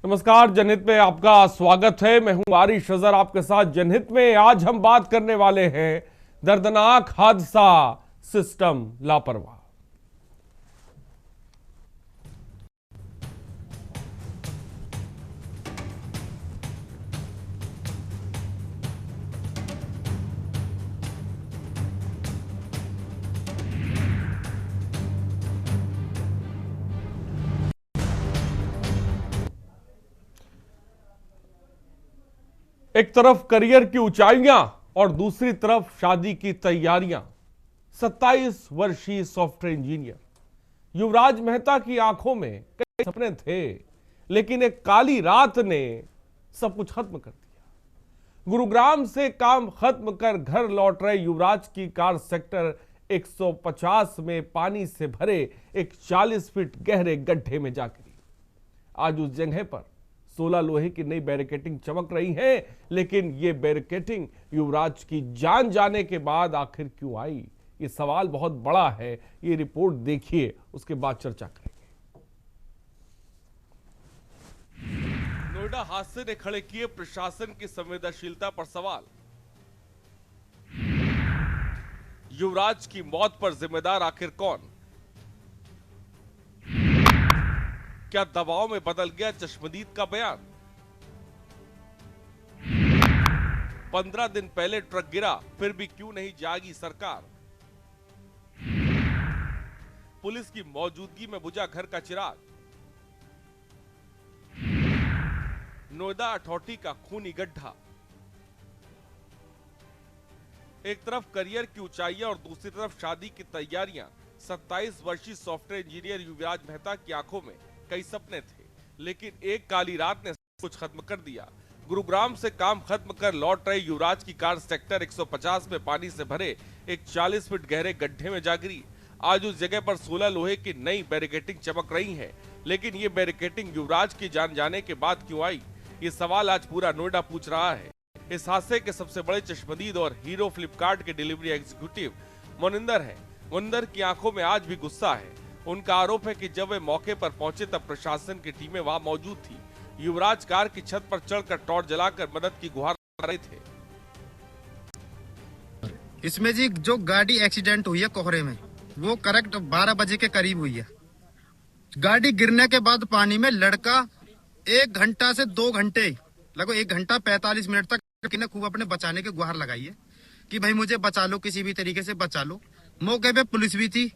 नमस्कार, जनहित में आपका स्वागत है। मैं हूं आरिश अजहर आपके साथ। जनहित में आज हम बात करने वाले हैं दर्दनाक हादसा, सिस्टम लापरवाह। एक तरफ करियर की ऊंचाइयां और दूसरी तरफ शादी की तैयारियां। 27 वर्षीय सॉफ्टवेयर इंजीनियर युवराज मेहता की आंखों में कई सपने थे, लेकिन एक काली रात ने सब कुछ खत्म कर दिया। गुरुग्राम से काम खत्म कर घर लौट रहे युवराज की कार सेक्टर 150 में पानी से भरे एक 40 फीट गहरे गड्ढे में जा गिरी। आज उस जगह पर 16 लोहे की नई बैरिकेटिंग चमक रही है, लेकिन यह बैरिकेटिंग युवराज की जान जाने के बाद आखिर क्यों आई, ये सवाल बहुत बड़ा है। ये रिपोर्ट देखिए, उसके बाद चर्चा करेंगे। नोएडा हादसे ने खड़े किए प्रशासन की संवेदनशीलता पर सवाल। युवराज की मौत पर जिम्मेदार आखिर कौन? क्या दबाव में बदल गया चश्मदीद का बयान? 15 दिन पहले ट्रक गिरा, फिर भी क्यों नहीं जागी सरकार? पुलिस की मौजूदगी में बुझा घर का चिराग। नोएडा अथॉरिटी का खूनी गड्ढा। एक तरफ करियर की ऊंचाइयां और दूसरी तरफ शादी की तैयारियां। 27 वर्षीय सॉफ्टवेयर इंजीनियर युवराज मेहता की आंखों में कई सपने थे, लेकिन एक काली रात ने कुछ खत्म कर दिया। गुरुग्राम से काम खत्म कर लौट रहे युवराज की कार सेक्टर 150 में पानी से भरे एक 40 फीट गहरे गड्ढे में जा गिरी। आज उस जगह पर 16 लोहे की नई बैरिकेटिंग चमक रही है, लेकिन ये बैरिकेटिंग युवराज की जान जाने के बाद क्यों आई, ये सवाल आज पूरा नोएडा पूछ रहा है। इस हादसे के सबसे बड़े चश्मदीद और हीरो फ्लिपकार्ट के डिलीवरी एग्जीक्यूटिव मोनिंदर है। मोनिंदर की आंखों में आज भी गुस्सा है। उनका आरोप है कि जब वे मौके पर पहुंचे तब प्रशासन की टीमें वहां मौजूद थी। युवराज कार की छत पर चढ़कर टॉर्च जलाकर मदद की गुहार लगा रहे थे। इसमें जी जो गाड़ी एक्सीडेंट हुई है कोहरे में, वो करेक्ट 12 बजे के करीब हुई है। गाड़ी गिरने के बाद पानी में लड़का 1 घंटा से 2 घंटे, लगभग 1 घंटा 45 मिनट तक खूब अपने बचाने की गुहार लगाई है कि भाई मुझे बचा लो, किसी भी तरीके से बचा लो। मौके पे पुलिस भी थी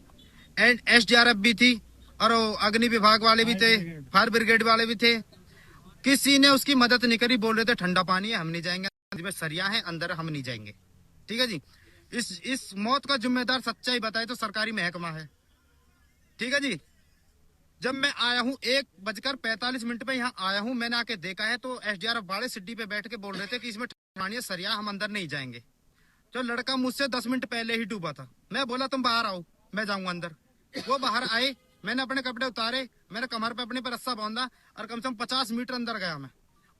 एंड SDRF भी थी और अग्नि विभाग वाले भी थे, फायर ब्रिगेड वाले भी थे। किसी ने उसकी मदद नहीं करी। बोल रहे थे ठंडा पानी है, हम नहीं जाएंगे, सरिया है अंदर, हम नहीं जाएंगे। ठीक है जी। इस मौत का जिम्मेदार सच्चाई बताए तो सरकारी महकमा है। ठीक है जी। जब मैं आया हूँ 1:45 पे यहाँ आया हूँ, मैंने आके देखा है तो SDRF वाले सिड्डी पे बैठ के बोल रहे थे कि इसमें पानी है, सरिया, हम अंदर नहीं जाएंगे। तो लड़का मुझसे 10 मिनट पहले ही डूबा था। मैं बोला तुम बाहर आओ, मैं जाऊंगा अंदर। वो बाहर आए, मैंने अपने कपड़े उतारे, मैंने कमर पे अपने पर रस्सा बांधा और कम से कम 50 मीटर अंदर गया मैं।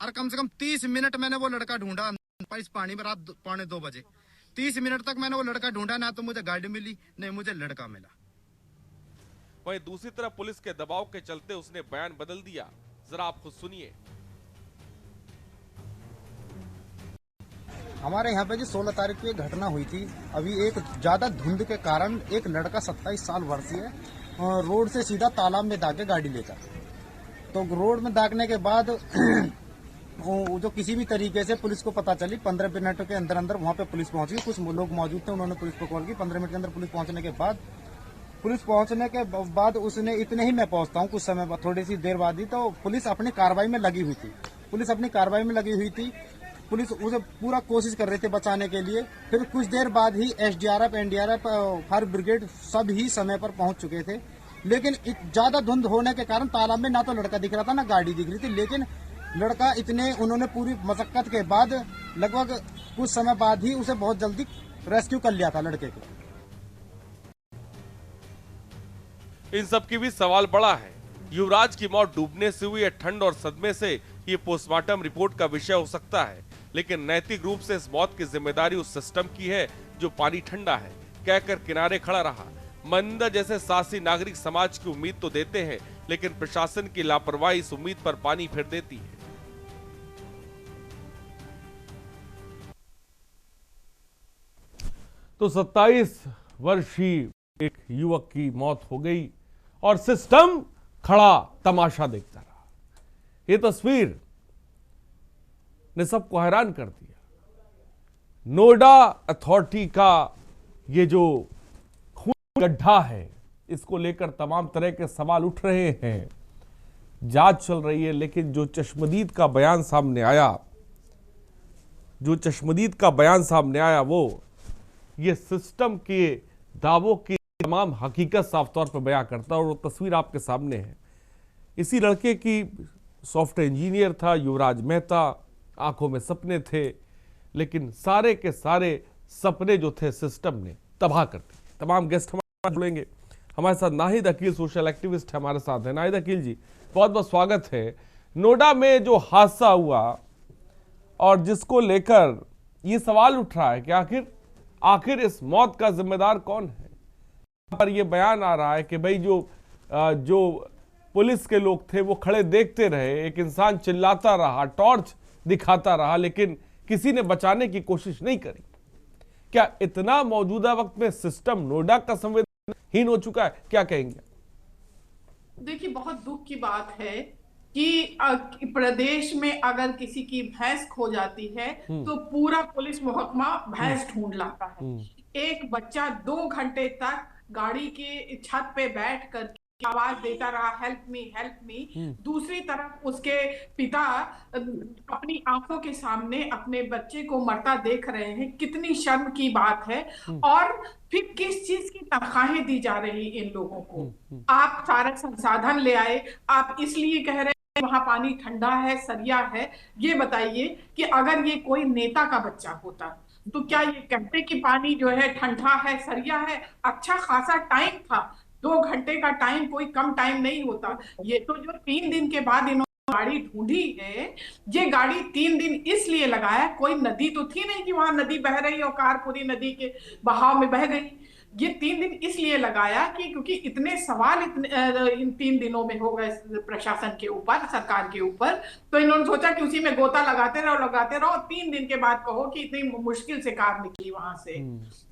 और कम से कम 30 मिनट मैंने वो लड़का ढूंढा इस पानी में। रात 2:45 बजे 30 मिनट तक मैंने वो लड़का ढूंढा। ना तो मुझे गाड़ी मिली, नहीं मुझे लड़का मिला। वहीं दूसरी तरफ पुलिस के दबाव के चलते उसने बयान बदल दिया। जरा आप खुद सुनिए। हमारे यहाँ पे जी 16 तारीख को एक घटना हुई थी। अभी एक ज्यादा धुंध के कारण एक लड़का 27 साल वर्षीय रोड से सीधा तालाब में दागे गाड़ी लेकर, तो रोड में दागने के बाद जो किसी भी तरीके से पुलिस को पता चली, 15 मिनट के अंदर अंदर वहाँ पे पुलिस पहुंच गई। कुछ लोग मौजूद थे, उन्होंने पुलिस को कॉल की। 15 मिनट के अंदर पुलिस पहुंचने के बाद उसने, इतने ही मैं पहुंचता हूँ, कुछ समय बाद, थोड़ी सी देर बाद ही, तो पुलिस अपनी कार्रवाई में लगी हुई थी। पुलिस उसे पूरा कोशिश कर रहे थे बचाने के लिए। फिर कुछ देर बाद ही SDRF, NDRF, फायर ब्रिगेड सब ही समय पर पहुंच चुके थे। लेकिन ज्यादा धुंध होने के कारण तालाब में ना तो लड़का दिख रहा था, ना गाड़ी दिख रही थी। लेकिन लड़का उन्होंने पूरी मशक्कत के बाद लगभग कुछ समय बाद ही उसे बहुत जल्दी रेस्क्यू कर लिया था लड़के को। इन सब की भी सवाल बड़ा है। युवराज की मौत डूबने से हुई या ठंड और सदमे से, ये पोस्टमार्टम रिपोर्ट का विषय हो सकता है, लेकिन नैतिक रूप से इस मौत की जिम्मेदारी उस सिस्टम की है जो पानी ठंडा है कहकर किनारे खड़ा रहा। मनिंदर जैसे साहसी नागरिक समाज की उम्मीद तो देते हैं, लेकिन प्रशासन की लापरवाही इस उम्मीद पर पानी फेर देती है। तो 27 वर्षीय एक युवक की मौत हो गई और सिस्टम खड़ा तमाशा देखता रहा। ये तस्वीर ने सबको हैरान कर दिया। नोएडा अथॉरिटी का ये जो खून गड्ढा है, इसको लेकर तमाम तरह के सवाल उठ रहे हैं। जांच चल रही है, लेकिन जो चश्मदीद का बयान सामने आया, वो ये सिस्टम के दावों की तमाम हकीकत साफ तौर पर बयां करता है। और वो तस्वीर आपके सामने है। इसी लड़के की सॉफ्टवेयर इंजीनियर था युवराज मेहता, आंखों में सपने थे, लेकिन सारे के सारे सपने जो थे सिस्टम ने तबाह कर दिए। तमाम गेस्ट हमारे जुड़ेंगे। हमारे साथ नाहिद अकील सोशल एक्टिविस्ट हमारे साथ है। नाहिद अकील जी, बहुत बहुत स्वागत है। नोएडा में जो हादसा हुआ और जिसको लेकर ये सवाल उठ रहा है कि आखिर इस मौत का जिम्मेदार कौन है। पर ये बयान आ रहा है कि भाई जो पुलिस के लोग थे वो खड़े देखते रहे, एक इंसान चिल्लाता रहा, टॉर्च दिखाता रहा, लेकिन किसी ने बचाने की कोशिश नहीं करी। क्या इतना मौजूदा वक्त में सिस्टम नोएडा का संवेदनहीन हो चुका है? क्या कहेंगे? देखिए, बहुत दुख की बात है कि प्रदेश में अगर किसी की भैंस खो जाती है तो पूरा पुलिस महकमा भैंस ढूंढ लाता है। एक बच्चा 2 घंटे तक गाड़ी के छत पे बैठ कर आवाज देता रहा, हेल्प मी हेल्प मी। दूसरी तरफ उसके पिता अपनी आंखों के सामने अपने बच्चे को मरता देख रहे हैं। कितनी शर्म की बात है। और फिर किस चीज की तनख्वाहें दी जा रही इन लोगों को? आप सारा संसाधन ले आए, आप इसलिए कह रहे हैं वहां पानी ठंडा है, सरिया है। ये बताइए कि अगर ये कोई नेता का बच्चा होता तो क्या ये कहते कि पानी जो है ठंडा है, सरिया है? अच्छा खासा टाइम था, 2 घंटे का टाइम कोई कम टाइम नहीं होता। ये तो जो 3 दिन के बाद इन्होंने गाड़ी ढूंढी है, ये गाड़ी 3 दिन इसलिए लगाया, कोई नदी तो थी नहीं कि वहां नदी बह रही और कार पूरी नदी के बहाव में बह गई। ये 3 दिन इसलिए लगाया कि क्योंकि इतने सवाल इन 3 दिनों में हो गए प्रशासन के ऊपर, सरकार के ऊपर, तो इन्होंने सोचा कि उसी में गोता लगाते रहो। 3 दिन के बाद कहो कि इतनी मुश्किल से कार निकली वहां से।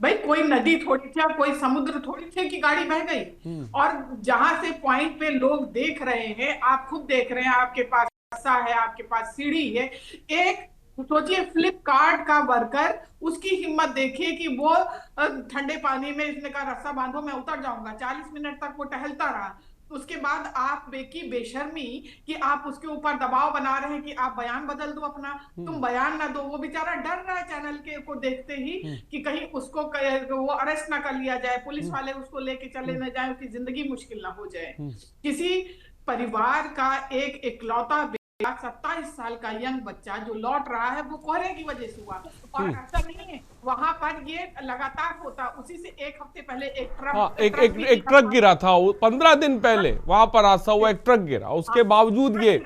भाई कोई नदी थोड़ी थी, कोई समुद्र थोड़ी थे कि गाड़ी बह गई। और जहां से पॉइंट पे लोग देख रहे हैं, आप खुद देख रहे हैं, आपके पास रास्ता है, आपके पास सीढ़ी है। एक सोचिए फ्लिपकार्ट का वर्कर, उसकी हिम्मत देखिए कि वो ठंडे पानी में, इसने कहा रास्ता बांधो मैं उतर जाऊंगा। 40 मिनट तक वो टहलता रहा। उसके बाद आप बेशर्मी कि आप उसके ऊपर दबाव बना रहे हैं कि आप बयान बदल दो अपना, तुम बयान ना दो। वो बेचारा डर रहा है चैनल के को देखते ही कि कहीं उसको वो अरेस्ट ना कर लिया जाए, पुलिस वाले उसको लेके चले ना जाए, उसकी जिंदगी मुश्किल ना हो जाए। किसी परिवार का एक इकलौता 27 साल का यंग बच्चा जो लौट रहा है, वो कोहरे की वजह से हुआ। और ऐसा नहीं है, वहां पर ये लगातार होता। उसी से 1 हफ्ते पहले एक ट्रक गिरा था, 15 दिन पहले वहां पर हादसा हुआ, एक ट्रक गिरा। उसके बावजूद ये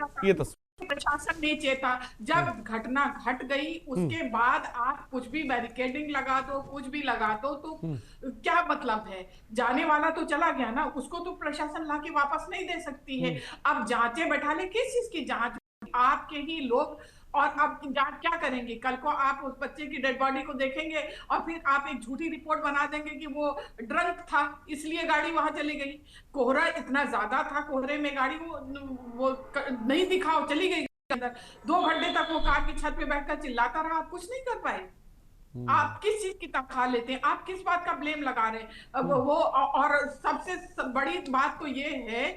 प्रशासन नहीं चेता। जब घटना घट गई उसके बाद आप कुछ भी बैरिकेडिंग लगा दो, कुछ भी लगा दो, तो क्या मतलब है? जाने वाला तो चला गया ना, उसको तो प्रशासन लाके वापस नहीं दे सकती है। अब जांचें बैठा ले, किस चीज की जांच? आपके ही लोग। और अब जांच क्या करेंगे? कल को आप उस बच्चे की डेड बॉडी को देखेंगे और फिर आप एक झूठी रिपोर्ट बना देंगे कि वो ड्रंक था इसलिए गाड़ी वहां चली गई। कोहरा इतना ज्यादा था, कोहरे में गाड़ी वो नहीं दिखा, चली गई अंदर। 2 घंटे तक वो कार की छत पे बैठकर चिल्लाता रहा, आप कुछ नहीं कर पाए। आप किस चीज की तनख्वाह लेते हैं? आप किस बात का ब्लेम लगा रहे हैं? वो और सबसे बड़ी बात तो ये है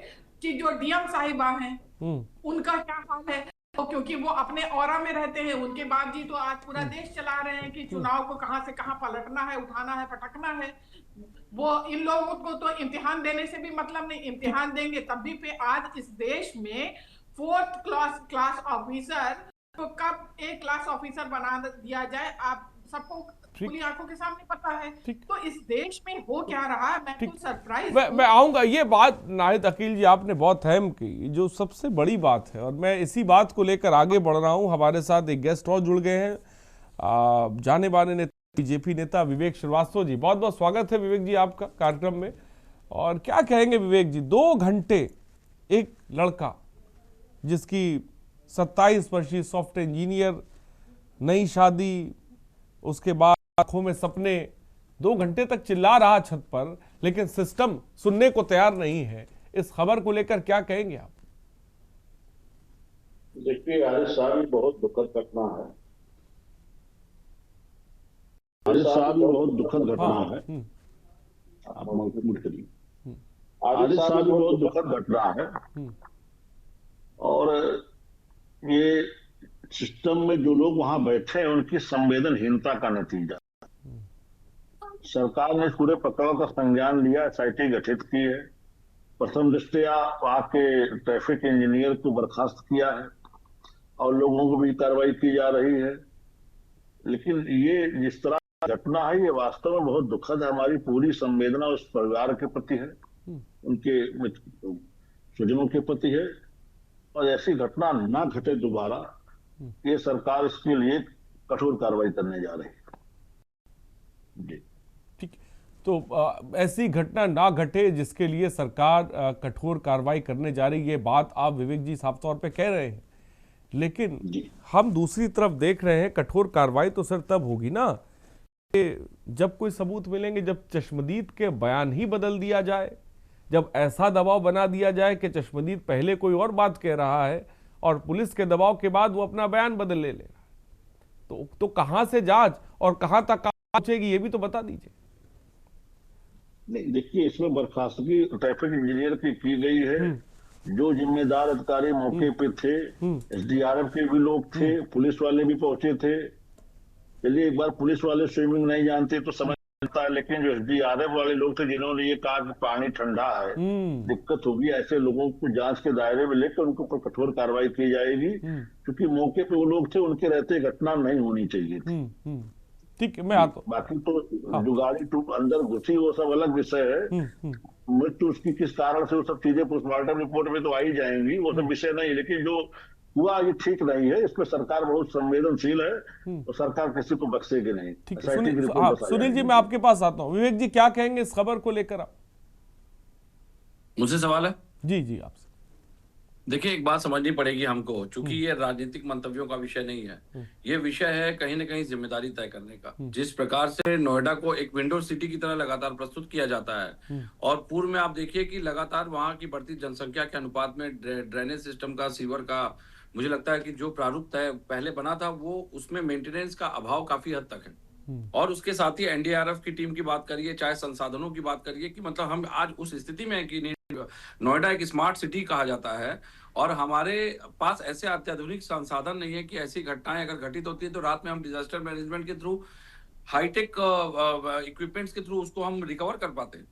कि जो डीएम साहिबा हैं उनका क्या हाल है? क्योंकि वो अपने ऑरा में रहते हैं, उनके बाद जी तो आज पूरा देश चला रहे हैं कि चुनाव को कहां से कहां पलटना है, उठाना है, पटकना है। वो इन लोगों को तो इम्तिहान देने से भी मतलब नहीं, इम्तिहान देंगे तब भी पे। आज इस देश में 4th क्लास ऑफिसर तो कब एक क्लास ऑफिसर बना दिया जाए, आप सबको खुली आंखों के सामने पता है। तो इस देश में हो क्या रहा है, मैं तो सरप्राइज। मैं आऊंगा। ये बात नाहिद अकील जी आपने बहुत अहम की, जो सबसे बड़ी बात है, और मैं इसी बात को लेकर आगे बढ़ रहा हूं। हमारे साथ एक गेस्ट और जुड़ गए हैं, जाने माने नेता बीजेपी नेता विवेक श्रीवास्तव जी। बहुत बहुत स्वागत है विवेक जी आपका कार्यक्रम में। और क्या कहेंगे विवेक जी, 2 घंटे एक लड़का जिसकी 27 वर्षीय सॉफ्टवेयर इंजीनियर, नई शादी, उसके बाद आंखों में सपने, 2 घंटे तक चिल्ला रहा छत पर, लेकिन सिस्टम सुनने को तैयार नहीं है। इस खबर को लेकर क्या कहेंगे आप? देखिए, आज साल बहुत दुखद घटना है। आज साल बहुत दुखद घटना है। आप मुड़ करिए। आज साल बहुत दुखद घटना है और ये सिस्टम में जो लोग वहां बैठे हैं उनकी संवेदनहीनता का नतीजा। सरकार ने पूरे प्रकरण का संज्ञान लिया, एसआईटी गठित की है, प्रथम दृष्टया वहां के ट्रैफिक इंजीनियर को बर्खास्त किया है और लोगों को भी कार्रवाई की जा रही है। लेकिन ये जिस तरह घटना है ये वास्तव में बहुत दुखद है। हमारी पूरी संवेदना उस परिवार के प्रति है, उनके स्वजनों के प्रति है और ऐसी घटना ना घटे दोबारा, ये सरकार इसके लिए कठोर कार्रवाई करने जा रही है। जी ठीक, तो ऐसी घटना ना घटे जिसके लिए सरकार कठोर कार्रवाई करने जा रही है, ये बात आप विवेक जी साफ तौर पे कह रहे हैं, लेकिन हम दूसरी तरफ देख रहे हैं कठोर कार्रवाई तो सर तब होगी ना जब कोई सबूत मिलेंगे, जब चश्मदीद के बयान ही बदल दिया जाए, जब ऐसा दबाव बना दिया जाए कि चश्मदीद पहले कोई और बात कह रहा है और पुलिस के दबाव के बाद वो अपना बयान बदल ले रहा है, तो कहां से जांच और कहां तक पहुंचेगी, ये भी तो बता दीजिए। नहीं, देखिए, इसमें बर्खास्तगी ट्रैफिक इंजीनियर की गई है। जो जिम्मेदार अधिकारी मौके पे थे, एसडीआरएफ के भी लोग थे, पुलिस वाले भी पहुंचे थे। चलिए, एक बार पुलिस वाले स्विमिंग नहीं जानते तो समझ आता है, लेकिन जो एसडीआरएफ वाले लोग थे जिन्होंने ये कहा कि पानी ठंडा है, दिक्कत होगी, ऐसे लोगों को जांच के दायरे में लेकर उनके ऊपर कठोर कार्रवाई की जाएगी, क्योंकि मौके पे वो लोग थे, उनके रहते घटना नहीं होनी चाहिए थी। ठीक है, मैं आता हूं। बाकी तो जो गाड़ी अंदर घुसी वो सब अलग विषय है। मृत्यु उसकी किस कारण से, वो सब चीजें पोस्टमार्टम रिपोर्ट में तो आ ही जाएंगी, वो सब विषय नहीं। लेकिन जो हुआ ये ठीक नहीं है, इसमें सरकार बहुत संवेदनशील है और सरकार किसी को बख्शेगी नहीं। ठीक है, सुनील जी मैं आपके पास आता हूँ। विवेक जी क्या कहेंगे इस खबर को लेकर? आप, मुझसे सवाल है? जी जी आपसे। देखिए, एक बात समझनी पड़ेगी हमको, चूंकि ये राजनीतिक मंतव्यों का विषय नहीं है, ये विषय है कहीं ना कहीं जिम्मेदारी तय करने का। जिस प्रकार से नोएडा को एक विंडो सिटी की तरह लगातार प्रस्तुत किया जाता है और पूर्व में आप देखिए कि लगातार वहां की बढ़ती जनसंख्या के अनुपात में ड्रेनेज सिस्टम का, सीवर का, मुझे लगता है कि जो प्रारूप तय पहले बना था वो उसमें मेंटेनेंस का अभाव काफी हद तक है। और उसके साथ ही एनडीआरएफ की टीम की बात करिए, चाहे संसाधनों की बात करिए, कि मतलब हम आज उस स्थिति में है कि नोएडा एक स्मार्ट सिटी कहा जाता है और हमारे पास ऐसे अत्याधुनिक संसाधन नहीं है कि ऐसी घटनाएं अगर घटित होती है तो रात में हम डिजास्टर मैनेजमेंट के थ्रू, हाईटेक इक्विपमेंट्स के थ्रू उसको हम रिकवर कर पाते हैं।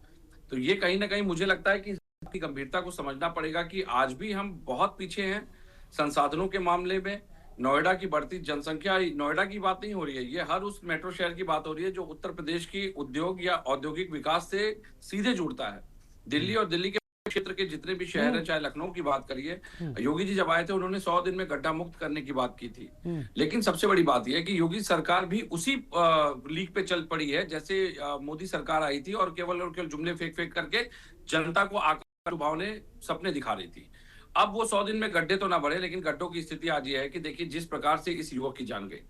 तो ये कहीं ना कहीं मुझे लगता है कि इसकी गंभीरता को समझना पड़ेगा कि आज भी हम बहुत पीछे हैं संसाधनों के मामले में। नोएडा की बढ़ती जनसंख्या, नोएडा की बात नहीं हो रही है, ये हर उस मेट्रो शहर की बात हो रही है जो उत्तर प्रदेश की उद्योग या औद्योगिक विकास से सीधे जुड़ता है। दिल्ली और दिल्ली के क्षेत्र के जितने भी शहर हैं, चाहे लखनऊ की बात करिए, योगी जी जब आए थे उन्होंने 100 दिन में गड्ढा मुक्त करने की बात की थी। लेकिन सबसे बड़ी बात यह है कि योगी सरकार भी उसी लीक पे चल पड़ी है जैसे मोदी सरकार आई थी और केवल जुमले फेंक फेंक करके जनता को आकार लुभावने सपने दिखा रही थी। अब वो 100 दिन में गड्ढे तो ना बढ़े, लेकिन गड्ढों की स्थिति आज ये है कि देखिए जिस प्रकार से इस युवक की जान गई।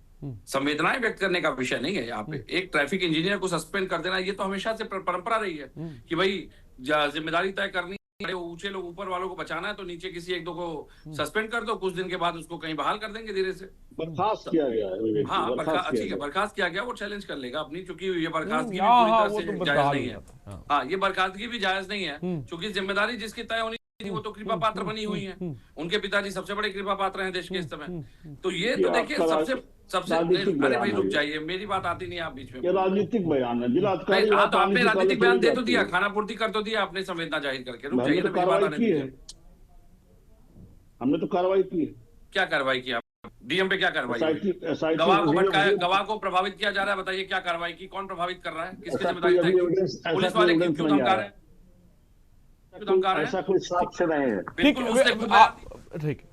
संवेदनाएं व्यक्त करने का विषय नहीं है यहाँ पे। एक ट्रैफिक इंजीनियर को सस्पेंड कर देना, ये तो हमेशा से परंपरा रही है कि भाई जिम्मेदारी तय करनी, ऊंचे लोग ऊपर वालों को बचाना है तो नीचे किसी एक दो को सस्पेंड कर दो, कुछ दिन के बाद उसको कहीं बहाल कर देंगे धीरे से। बर्खास्त किया गया है। हाँ, ठीक है, बर्खास्त किया गया, वो चैलेंज कर लेगा अपनी, क्योंकि ये बर्खास्तगी भी पूरी तरह से जायज नहीं है। हाँ, ये बर्खास्तगी भी जायज नहीं है, क्योंकि जिम्मेदारी जिसकी तय होनी वो तो कृपा पात्र बनी हुई है। उनके पिताजी सबसे बड़े कृपा पात्र हैं देश के इस समय। तो ये तो देखिए सबसे अरे भाई रुक जाइए, मेरी बात आती नहीं आप बीच में। ये राजनीतिक बयान है, जिलाधिकारी तो आपने राजनीतिक बयान दे तो दिया, खाना पूर्ति कर तो दिया आपने संवेदना जाहिर करके। रुक जाइए, मेरी बात आने दीजिए। हमने तो कार्रवाई की है। क्या कार्रवाई की? डीएम पे क्या कार्रवाई? गवाह को भटकाया, गवाह को प्रभावित किया जा रहा है, बताइए क्या कार्रवाई की? कौन प्रभावित कर रहा है? किसकी जिम्मेदारी? पुलिस वाले क्यों धमका रहे हैं? ऐसा कोई साक्ष्य नहीं है। ठीक है,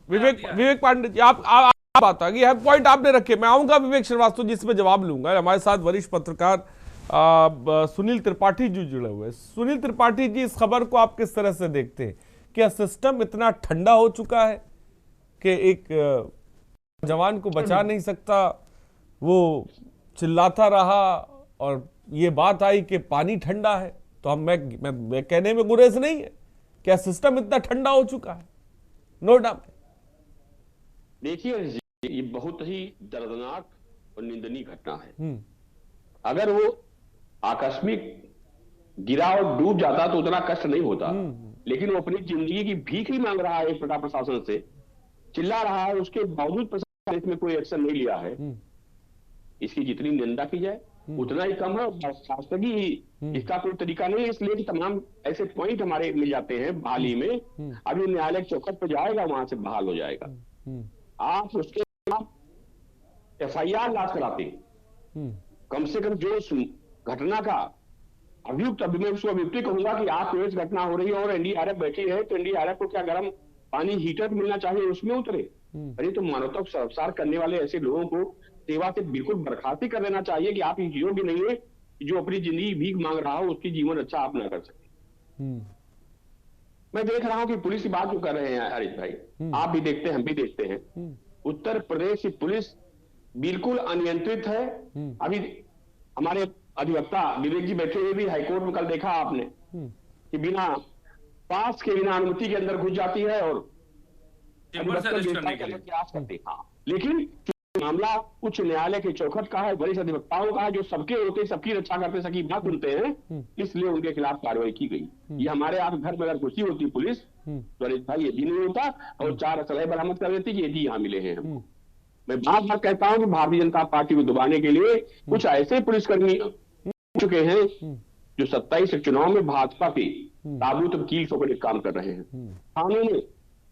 विवेक पांडे जी, आप बात आ गई है, पॉइंट आपने रखे। मैं आऊंगा विवेक श्रीवास्तव जिसमें जवाब लूंगा। हमारे साथ वरिष्ठ पत्रकार सुनील त्रिपाठी जी जुड़े हुए हैं। सुनील त्रिपाठी जी, इस खबर को आप किस तरह से देखते हैं? क्या सिस्टम इतना ठंडा हो चुका है कि एक जवान को बचा नहीं सकता, वो चिल्लाता रहा और ये बात आई कि पानी ठंडा है, तो हम मैं कहने में गुरेज नहीं है, क्या सिस्टम इतना ठंडा हो चुका है नोएडा में? देखिए, ये बहुत ही दर्दनाक और निंदनीय घटना है। अगर वो आकस्मिक गिरा और डूब जाता तो उतना कष्ट नहीं होता, लेकिन वो अपनी जिंदगी की भीख ही मांग रहा है एक प्रकार प्रशासन से, चिल्ला रहा है, उसके बावजूद प्रशासन इसमें कोई एक्शन नहीं लिया है। इसकी जितनी निंदा की जाए उतना ही कम है। शासकीय ही इसका कोई तरीका नहीं है, इसलिए कि तमाम ऐसे पॉइंट हमारे मिल जाते हैं बहाली में। अभी न्यायालय चौखट पर जाएगा, वहां से बहाल हो जाएगा। आप उसके FIR लाश कराते हैं, कम से कम जो घटना का अभियुक्त, अभी मैं उसको अभियुक्त कहूंगा कि आप इस घटना हो रही है और NDRF बैठी है, तो NDRF को क्या गर्म पानी हीटर मिलना चाहिए, उसमें उतरे। अरे तो मानवता को संसार करने वाले ऐसे लोगों को सेवा से बिल्कुल बर्खास्त कर देना चाहिए कि आप इस योग्य नहीं है कि जो अपनी जिंदगी भीख मांग रहा हो उसकी जीवन अच्छा आप ना कर सके। मैं देख रहा हूं कि पुलिस की बात जो कर रहे हैं हरीश भाई, आप भी देखते हैं, हम भी देखते हैं, उत्तर प्रदेश की पुलिस बिल्कुल अनियंत्रित है। अभी हमारे अधिवक्ता विवेक जी बैठे हुए भी हाईकोर्ट में कल देखा आपने कि बिना पास के, बिना अनुमति के अंदर घुस जाती है और प्रयास करते हैं। हाँ, लेकिन मामला उच्च न्यायालय के चौखट का है, वरिष्ठ अधिवक्ताओं का है, जो सबके होते, सबकी रक्षा करते, सबकी बात सुनते हैं, इसलिए उनके खिलाफ कार्रवाई की गई। ये हमारे आप घर में अगर घुसी होती पुलिस तो अरे भाई ये भी नहीं होता, और 4 असलहे बरामद कर देती कि ये भी यहाँ मिले हैं हमको। मैं बार बार कहता हूं कि भारतीय जनता पार्टी को दबाने के लिए कुछ ऐसे पुलिसकर्मी चुके हैं जो 27 चुनाव में भाजपा के ताबूत वकील को काम कर रहे हैं। थानों में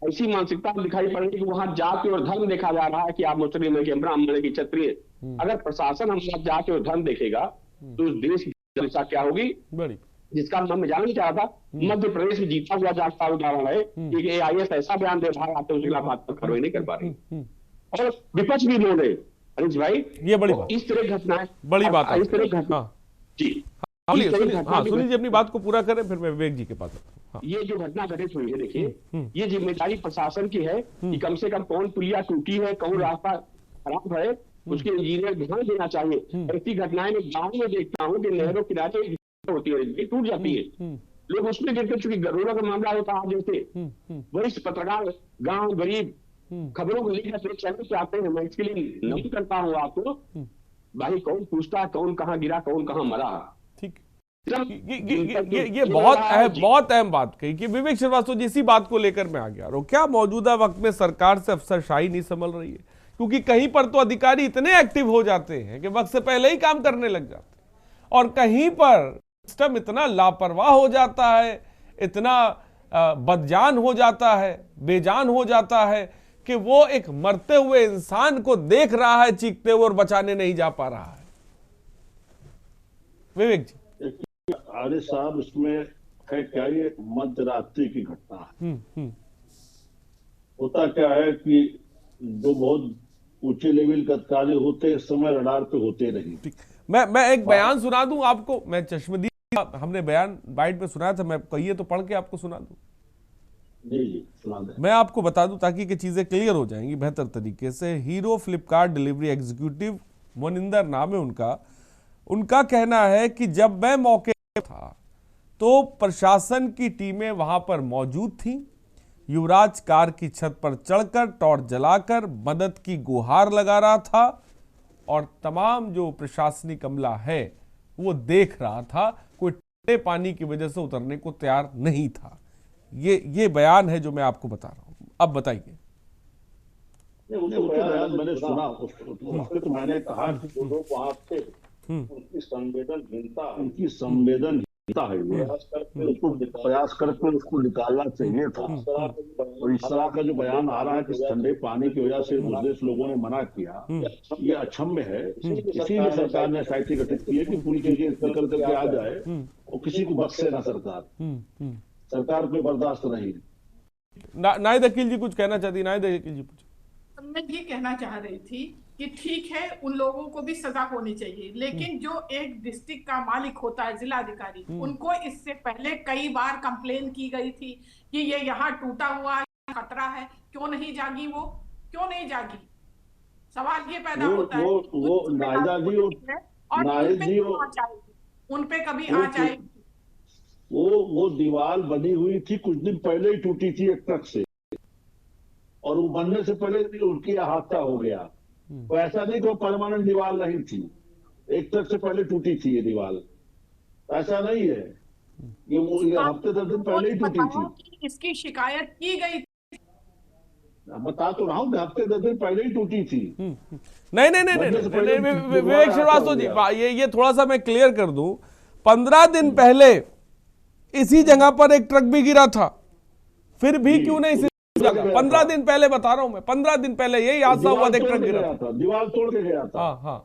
ऐसी मानसिकता दिखाई पड़ रही है कि वहां जाति और धर्म देखा जा रहा है कि आप मुस्लिम है कि ब्राह्मण है कि क्षत्रिय। अगर प्रशासन हमारा जाति और धर्म देखेगा तो उस देश की दशा क्या होगी, जिसका मैं जानना चाह रहा था। मध्य प्रदेश में जीता हुआ जागता उदाहरण है कि AIS ऐसा बयान दे रहा है, आते उसके खिलाफ बात पर कार्रवाई नहीं कर पा रही, और विपक्ष भी बोले हरीश भाई, ये बड़ी बात, इस तरह घटनाएं, बड़ी बात है, इस तरह घटना जी। सुनील जी अपनी बात को पूरा करें, फिर मैं विवेक जी के पास आता हूं। ये जो घटना घटित हुई है, देखिए ये जिम्मेदारी प्रशासन की है कि कम से कम कौन पुलिया टूटी है, कौन रास्ता खराब है, उसके इंजीनियर ध्यान देना चाहिए। ऐसी घटनाएं मैं गाँव में देखता हूँ कि नहरों किनारे होती है, टूट जाती है, लोग उसमें गिरते, चूंकि गरुड़ा का मामला होता है, जैसे वरिष्ठ पत्रकार गाँव गरीब खबरों को लेकर चैनल पे आते हैं, मैं इसके लिए नमन करता हूँ आपको। भाई कौन पूछता है कौन कहाँ गिरा, कौन कहाँ मरा। ठीक, ये बहुत अहम बात कही कि विवेक श्रीवास्तव जी, इसी बात को लेकर मैं आ गया और क्या मौजूदा वक्त में सरकार से अफसरशाही नहीं संभल रही है, क्योंकि कहीं पर तो अधिकारी इतने एक्टिव हो जाते हैं कि वक्त से पहले ही काम करने लग जाते हैं, और कहीं पर सिस्टम इतना लापरवाह हो जाता है, इतना बदजान हो जाता है, बेजान हो जाता है कि वो एक मरते हुए इंसान को देख रहा है चीखते हुए और बचाने नहीं जा पा रहा है। विवेक जी। अरे साहब, इसमें है क्या, ये मध्य रात्रि की घटना है। होता क्या है कि जो बहुत ऊंचे लेवल के अधिकारी होते हैं, इस समय रडार पे होते नहीं। मैं एक बयान सुना दूं आपको, मैं चश्मदीद, हमने बयान बाइट पे सुनाया था, मैं कहिए तो पढ़ के आपको सुना दूं। जी सुना दें। मैं आपको बता दूं ताकि कि चीजें क्लियर हो जाएंगी बेहतर तरीके से। Hero Flipkart delivery executive Moninder नाम है उनका कहना है कि जब मैं मौके था तो प्रशासन की टीमें वहां पर मौजूद थी। युवराज कार की छत पर चढ़कर टॉर्च जलाकर मदद की गुहार लगा रहा था और तमाम जो प्रशासनिक अमला है वो देख रहा था, कोई ठंडे पानी की वजह से उतरने को तैयार नहीं था। ये बयान है जो मैं आपको बता रहा हूं। अब बताइए। बयान मैंने सुना, तो मैंने कहा कि जो लोग वहां थे उनकी संवेदनहीनता है, प्रयास करके उसको निकालना चाहिए था। और इस तरह का जो बयान आ रहा है कि ठंडे पानी की वजह से दूसरे लोगों ने मना किया, ये अक्षम्य है। इसीलिए सरकार ने SIT गठित की है कि पूरी चीजें निकल करके आ जाए और किसी को बख्शे ना सरकार को बर्दाश्त नहीं। नायद अकील जी कुछ कहना चाहती, नायद अकील जी पूछो। मैं ये कहना चाह रही थी कि ठीक है, उन लोगों को भी सजा होनी चाहिए, लेकिन जो एक डिस्ट्रिक्ट का मालिक होता है, जिलाधिकारी, उनको इससे पहले कई बार कंप्लेन की गई थी कि ये यहाँ टूटा हुआ है, खतरा है, क्यों नहीं जागी वो? क्यों नहीं जागी? सवाल ये पैदा होता है। वो नायदा जी, और नाहिद जी, उन पे कभी वो आँच आएगी? वो दीवार बनी हुई थी, कुछ दिन पहले ही टूटी थी एक ट्रक से, और वो बनने से पहले उनकी हादसा हो गया। तो ऐसा नहीं कि वो परमानेंट दीवार नहीं थी, एक ट्रक से पहले टूटी थी ये दीवार, ऐसा नहीं है। ये हफ्ते 10 दिन पहले ही टूटी थी। इसकी शिकायत की गई, बता तो रहा हूँ, हफ्ते 10 दिन पहले ही टूटी थी। नहीं, विवेक श्रीवास्तव जी, ये थोड़ा सा मैं क्लियर कर दूं। 15 दिन पहले इसी जगह पर एक ट्रक भी गिरा था, फिर भी क्यों नहीं 15 दिन पहले बता रहा हूं मैं, 15 दिन पहले यही हादसा हुआ था, एक ट्रक गिरा था, दीवार तोड़ के गया था। हाँ,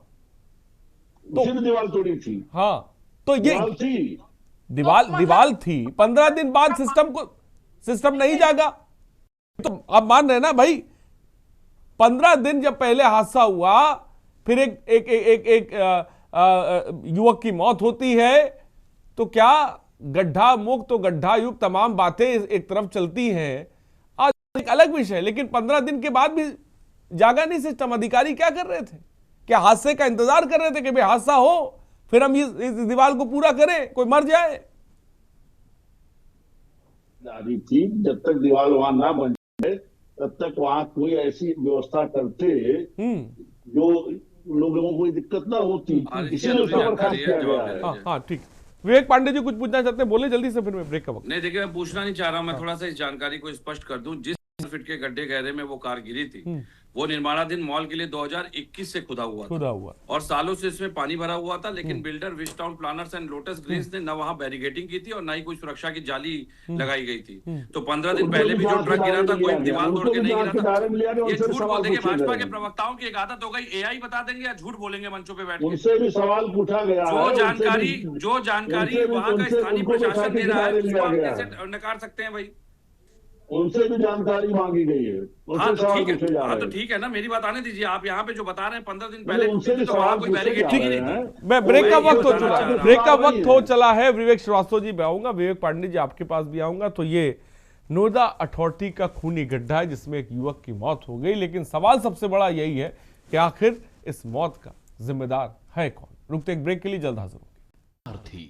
तो दीवार तोड़ी थी। हाँ, तो ये थी दीवार थी। 15 दिन बाद सिस्टम नहीं जागा, तो आप मान रहे ना भाई। 15 दिन जब पहले हादसा हुआ, फिर एक युवक की मौत होती है, तो क्या गड्ढा मुक्त तो गड्ढा युक्त तमाम बातें एक तरफ चलती हैं, आज एक अलग विषय है। लेकिन 15 दिन के बाद भी जागा नहीं सिस्टम। अधिकारी क्या कर रहे थे? क्या हादसे का इंतजार कर रहे थे कि भाई हादसा हो, फिर हम इस दीवार को पूरा करें, कोई मर जाए? थी जब तक दीवार वहां ना बन जाए, तब तक वहां कोई ऐसी व्यवस्था करते जो लोगों को कोई दिक्कत ना होती, इसीलिए उसका बर्खास्त किया गया है। हाँ, ठीक। विवेक पांडे जी कुछ पूछना चाहते हैं, बोले जल्दी से, फिर मैं ब्रेक का वक्त। नहीं, देखिए, मैं पूछना नहीं चाह रहा, मैं थोड़ा सा इस जानकारी को स्पष्ट कर दूं। जिस फीट के गड्ढे गहरे में वो कार गिरी थी, वो निर्माणाधीन मॉल के लिए 2021 से खुदा हुआ और सालों से इसमें पानी भरा हुआ था। लेकिन builder Vistown Planners and Lotus Greens ने न वहां बैरिकेडिंग की थी और न ही कोई सुरक्षा की जाली लगाई गई थी। तो 15 दिन पहले भी जो ट्रक गिरा था, कोई दीवार तोड़ के नहीं गिरा था। ये झूठ बोल देंगे। भाजपा के प्रवक्ताओं की एक आदत हो गई, एआई बता देंगे या झूठ बोलेंगे मंचों पे बैठ के। उनसे भी सवाल पूछा गया, जो जानकारी वहां का स्थानीय प्रशासन दे रहा है, उसको आप कैसे नकार सकते हैं भाई? उनसे भी जानकारी मांगी गई है, हाँ तो ठीक है ना, मेरी बात आने दीजिए। आप यहाँ पे जो बता रहे हैं 15 दिन पहले उनसे भी सवाल कोई बैरिकेड ठीक है। मैं ब्रेक का वक्त हो चला है। विवेक श्रीवास्तव जी मैं आऊंगा, विवेक पांडे जी आपके पास भी आऊंगा। तो ये नोएडा अथॉरिटी का खूनी गड्ढा है जिसमें एक युवक की मौत हो गई, लेकिन सवाल सबसे बड़ा यही है कि आखिर इस मौत का जिम्मेदार है कौन? रुकते एक ब्रेक के लिए, जल्द हाजिर होंगे।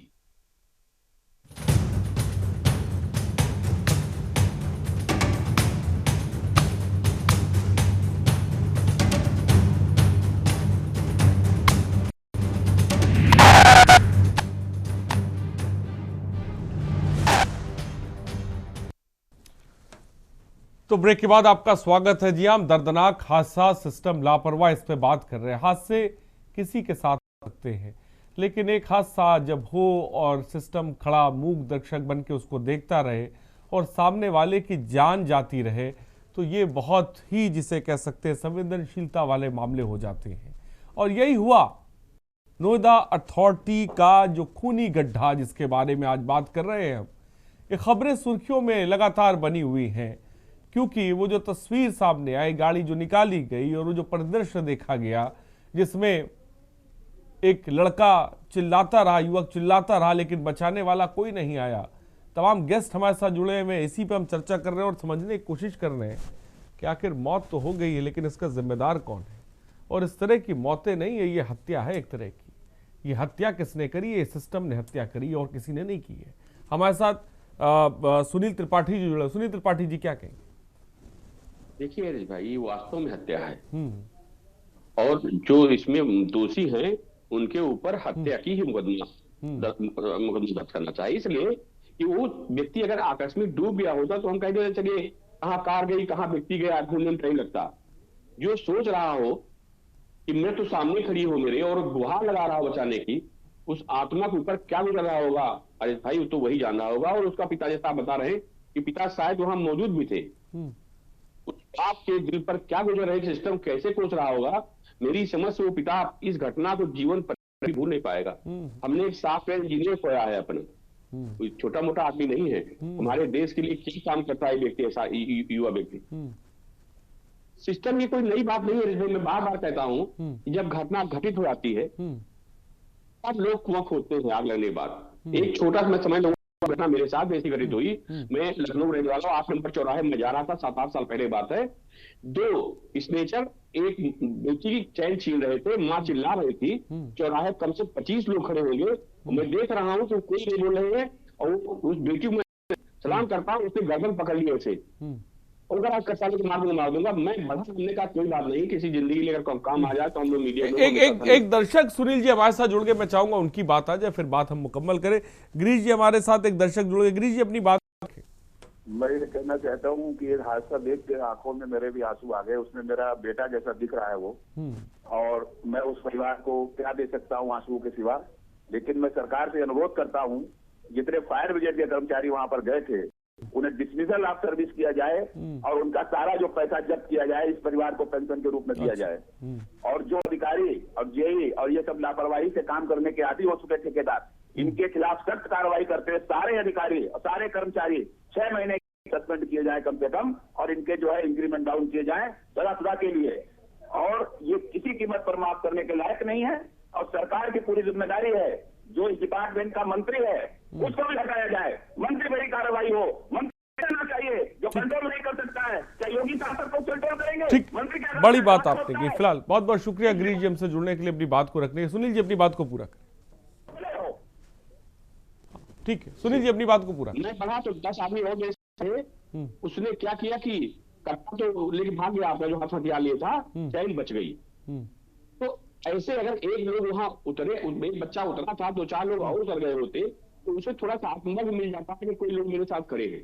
तो ब्रेक के बाद आपका स्वागत है। जी हम दर्दनाक हादसा, सिस्टम लापरवाह, इस पे बात कर रहे हैं। हादसे किसी के साथ सकते हैं, लेकिन एक हादसा जब हो और सिस्टम खड़ा मूक दर्शक बन के उसको देखता रहे और सामने वाले की जान जाती रहे, तो ये बहुत ही, जिसे कह सकते हैं, संवेदनशीलता वाले मामले हो जाते हैं। और यही हुआ नोएडा अथॉरिटी का जो खूनी गड्ढा जिसके बारे में आज बात कर रहे हैं हम। ये खबरें सुर्खियों में लगातार बनी हुई हैं, क्योंकि वो जो तस्वीर सामने आई, गाड़ी जो निकाली गई और वो जो परिदृश्य देखा गया जिसमें एक लड़का चिल्लाता रहा, युवक चिल्लाता रहा, लेकिन बचाने वाला कोई नहीं आया। तमाम गेस्ट हमारे साथ जुड़े हुए हैं, इसी पे हम चर्चा कर रहे हैं और समझने की कोशिश कर रहे हैं कि आखिर मौत तो हो गई है, लेकिन इसका जिम्मेदार कौन है? और इस तरह की मौतें नहीं है, ये हत्या है एक तरह की। ये हत्या किसने करी? ये सिस्टम ने हत्या करी और किसी ने नहीं की है। हमारे साथ सुनील त्रिपाठी जी जुड़े। सुनील त्रिपाठी जी क्या कहेंगे? देखिए अनिल भाई, ये वास्तव में हत्या है और जो इसमें दोषी हैं उनके ऊपर हत्या की ही मुकदमा दर्ज करना चाहिए। इसलिए कि वो व्यक्ति अगर आकस्मिक डूब गया होता तो हम कह देते चलिए कहाँ कार गई, कहाँ व्यक्ति गया, ढूंढने में टाइम लगता। जो सोच रहा हो कि मैं तो सामने खड़ी हो मेरे और गुहार लगा रहा हो बचाने की, उस आत्मा के ऊपर क्या गुजर रहा होगा अरे भाई, वो तो वही जान रहा होगा। और उसका पिता, जैसा बता रहे हैं कि पिता शायद वहां मौजूद भी थे, आपके दिल पर क्या गुजर रहे, सिस्टम कैसे सोच रहा होगा। मेरी समझ से वो पिता इस घटना को जीवन पर भूल नहीं पाएगा। हमने एक सॉफ्टवेयर इंजीनियर खोया है अपने, कोई छोटा मोटा आदमी नहीं है। हमारे देश के लिए क्या काम करता है व्यक्ति, ऐसा युवा व्यक्ति। सिस्टम की कोई नई बात नहीं है रिजवी। मैं बार बार कहता हूं कि जब घटना घटित हो जाती है तब लोग कुआं खोदते हैं आग लगने के बाद। एक छोटा सा मैं समझ लूंगा घटना मेरे साथ ऐसी घटित हुई। मैं लखनऊ रहने वाला हूँ, 8 नंबर चौराहे में जा रहा था, 7-8 साल पहले बात है। 2 स्नेचर एक बेटी की चैन छीन रहे थे, माँ चिल्ला रही थी, चौराहे कम से 25 लोग खड़े होंगे, मैं देख रहा हूँ तो कोई नहीं बोल रहे हैं, और उस बेटी को मैं सलाम करता हूँ, उसने गर्दन पकड़ लिया उसे, और अगर आप कसाले को मार दूंगा। मैं बड़ा हमने का कोई बात नहीं, किसी जिंदगी के लिए अगर काम आ जाए तो हम लोग मीडिया एक दर्शक सुनील जी हमारे साथ जुड़ गए, मैं चाहूंगा उनकी बात आ जाए फिर बात हम मुकम्मल करें। गिरीश जी हमारे साथ एक दर्शक जुड़ गए, गिरीश जी अपनी बात। मैं ये कहना चाहता हूँ कि ये हादसा देख के आंखों में मेरे भी आंसू आ गए। उसमें मेरा बेटा जैसा दिख रहा है वो, और मैं उस परिवार को क्या दे सकता हूँ आंसुओं के सिवा। लेकिन मैं सरकार से अनुरोध करता हूँ, जितने फायर ब्रिगेड के कर्मचारी वहां पर गए थे उन्हें डिसमिसल ऑफ सर्विस किया जाए और उनका सारा जो पैसा जब्त किया जाए इस परिवार को पेंशन के रूप में दिया जाए। और जो अधिकारी और जेई और ये सब लापरवाही से काम करने के आदी हो चुके ठेकेदार, इनके खिलाफ सख्त कार्रवाई करते हैं। सारे अधिकारी और सारे कर्मचारी 6 महीने सस्पेंड किए जाए कम से कम, और इनके जो है इंक्रीमेंट डाउन किए जाए सदा के लिए। और ये किसी कीमत पर माफ करने के लायक नहीं है, और सरकार की पूरी जिम्मेदारी है, जो इस डिपार्टमेंट का मंत्री है उसको भी हटाया जाए, मंत्री बड़ी कार्रवाई हो। मंत्री करना चाहिए जो कंट्रोल नहीं कर सकता है, क्या योगी शासक को कंट्रोल करेंगे? ठीक, मंत्री क्या बड़ी बात आपने की। फिलहाल बहुत बहुत शुक्रिया गिरीश जी हमसे जुड़ने के लिए, अपनी बात को रखने के। सुनील जी अपनी बात को पूरा करें। ठीक है सुनील जी अपनी बात को पूरा। मैं बढ़ा तो 10 आदमी और मेरे थे, उसने क्या किया कि कट्टा तो लेके भाग गया, आपने जो हाथ हथियार लिया था, चैन बच गई। तो ऐसे अगर एक लोग वहां उतरे, एक बच्चा उतरा था, 2-4 लोग और उतर गए होते तो उसे थोड़ा सा आत्मबल भी मिल जाता है कि कोई लोग मेरे साथ खड़े हैं,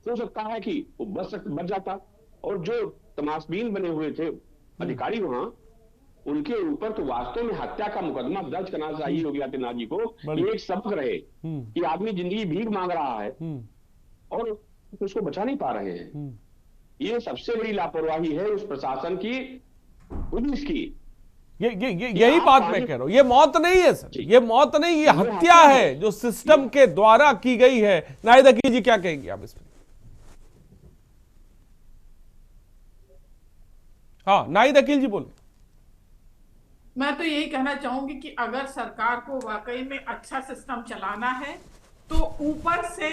हो सकता है कि वो बच जाता। और जो तमाशबीन बने हुए थे अधिकारी वहां, उनके ऊपर तो वास्तव में हत्या का मुकदमा दर्ज करना चाहिए योगी आदित्यनाथ जी को। ये एक सबक रहे कि आदमी जिंदगी भीख मांग रहा है और उसको बचा नहीं पा रहे हैं। ये सबसे बड़ी लापरवाही है उस प्रशासन की, पुलिस की। यही बात मैं कह रहा हूं, ये मौत नहीं है सर, ये मौत नहीं, ये हत्या है जो सिस्टम के द्वारा की गई है। नाहिद अकील जी क्या कहेंगे आप इस पर? हाँ नाहिद अकील जी बोले। मैं तो यही कहना चाहूंगी कि अगर सरकार को वाकई में अच्छा सिस्टम चलाना है तो ऊपर से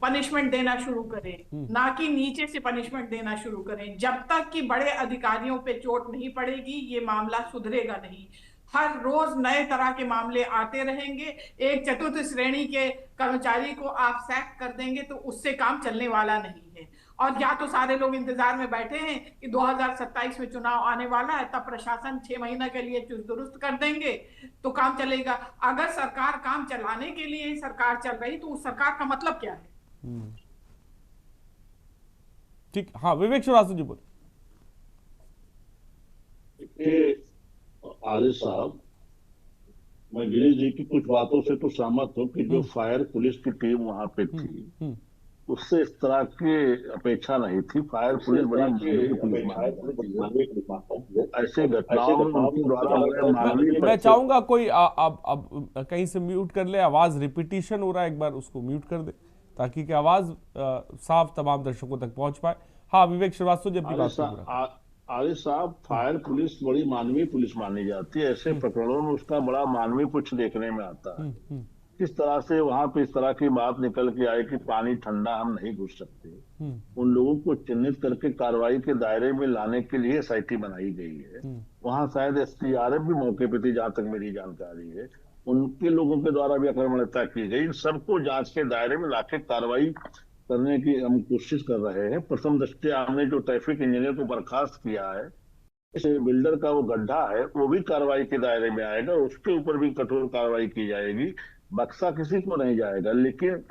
पनिशमेंट देना शुरू करें, ना कि नीचे से पनिशमेंट देना शुरू करें। जब तक कि बड़े अधिकारियों पे चोट नहीं पड़ेगी ये मामला सुधरेगा नहीं। हर रोज नए तरह के मामले आते रहेंगे। एक चतुर्थ श्रेणी के कर्मचारी को आप सैक कर देंगे तो उससे काम चलने वाला नहीं है। और या तो सारे लोग इंतजार में बैठे हैं कि 2027 में चुनाव आने वाला है, तब प्रशासन 6 महीने के लिए चुस्त दुरुस्त कर देंगे तो काम चलेगा। अगर सरकार काम चलाने के लिए ही सरकार चल रही तो उस सरकार का मतलब क्या है? ठीक, हाँ विवेक श्रीवास्तव जी बोले। आरिफ साहब, मैं गिरीश जी की कुछ बातों से तो सहमत हूँ कि जो फायर पुलिस की टीम वहां पे थी उससे इस तरह की अपेक्षा नहीं थी। फायर पुलिस बड़ी ऐसे घटनाओं में उनके द्वारा मैं चाहूंगा कोई अब कहीं से म्यूट कर ले, आवाज रिपीटिशन हो रहा है, एक बार उसको म्यूट कर दे ताकि कि आवाज साफ तमाम दर्शकों तक पहुंच पाए। हाँ विवेक श्रीवास्तव जी अपनी बात। आरिफ साहब, फायर पुलिस बड़ी मानवीय पुलिस मानी जाती है। ऐसे प्रकरणों में उसका बड़ा मानवीय पक्ष देखने में आता है। किस तरह से वहां पे इस तरह की बात निकल के आई कि पानी ठंडा हम नहीं घुस सकते, उन लोगों को चिन्हित करके कार्रवाई के दायरे में लाने के लिए एसआईटी बनाई गई है। वहां शायद एसडीआरएफ भी मौके पे थी, जहां तक मेरी जानकारी है। उनके लोगों के द्वारा भी अक्रमणता की गई। इन सबको जांच के दायरे में लाके कार्रवाई करने की हम कोशिश कर रहे हैं। प्रथम दृष्टया हमने जो ट्रैफिक इंजीनियर को बर्खास्त किया है, इस बिल्डर का वो गड्ढा है वो भी कार्रवाई के दायरे में आएगा, उसके ऊपर भी कठोर कार्रवाई की जाएगी। बक्सा किसी को नहीं जाएगा। लेकिन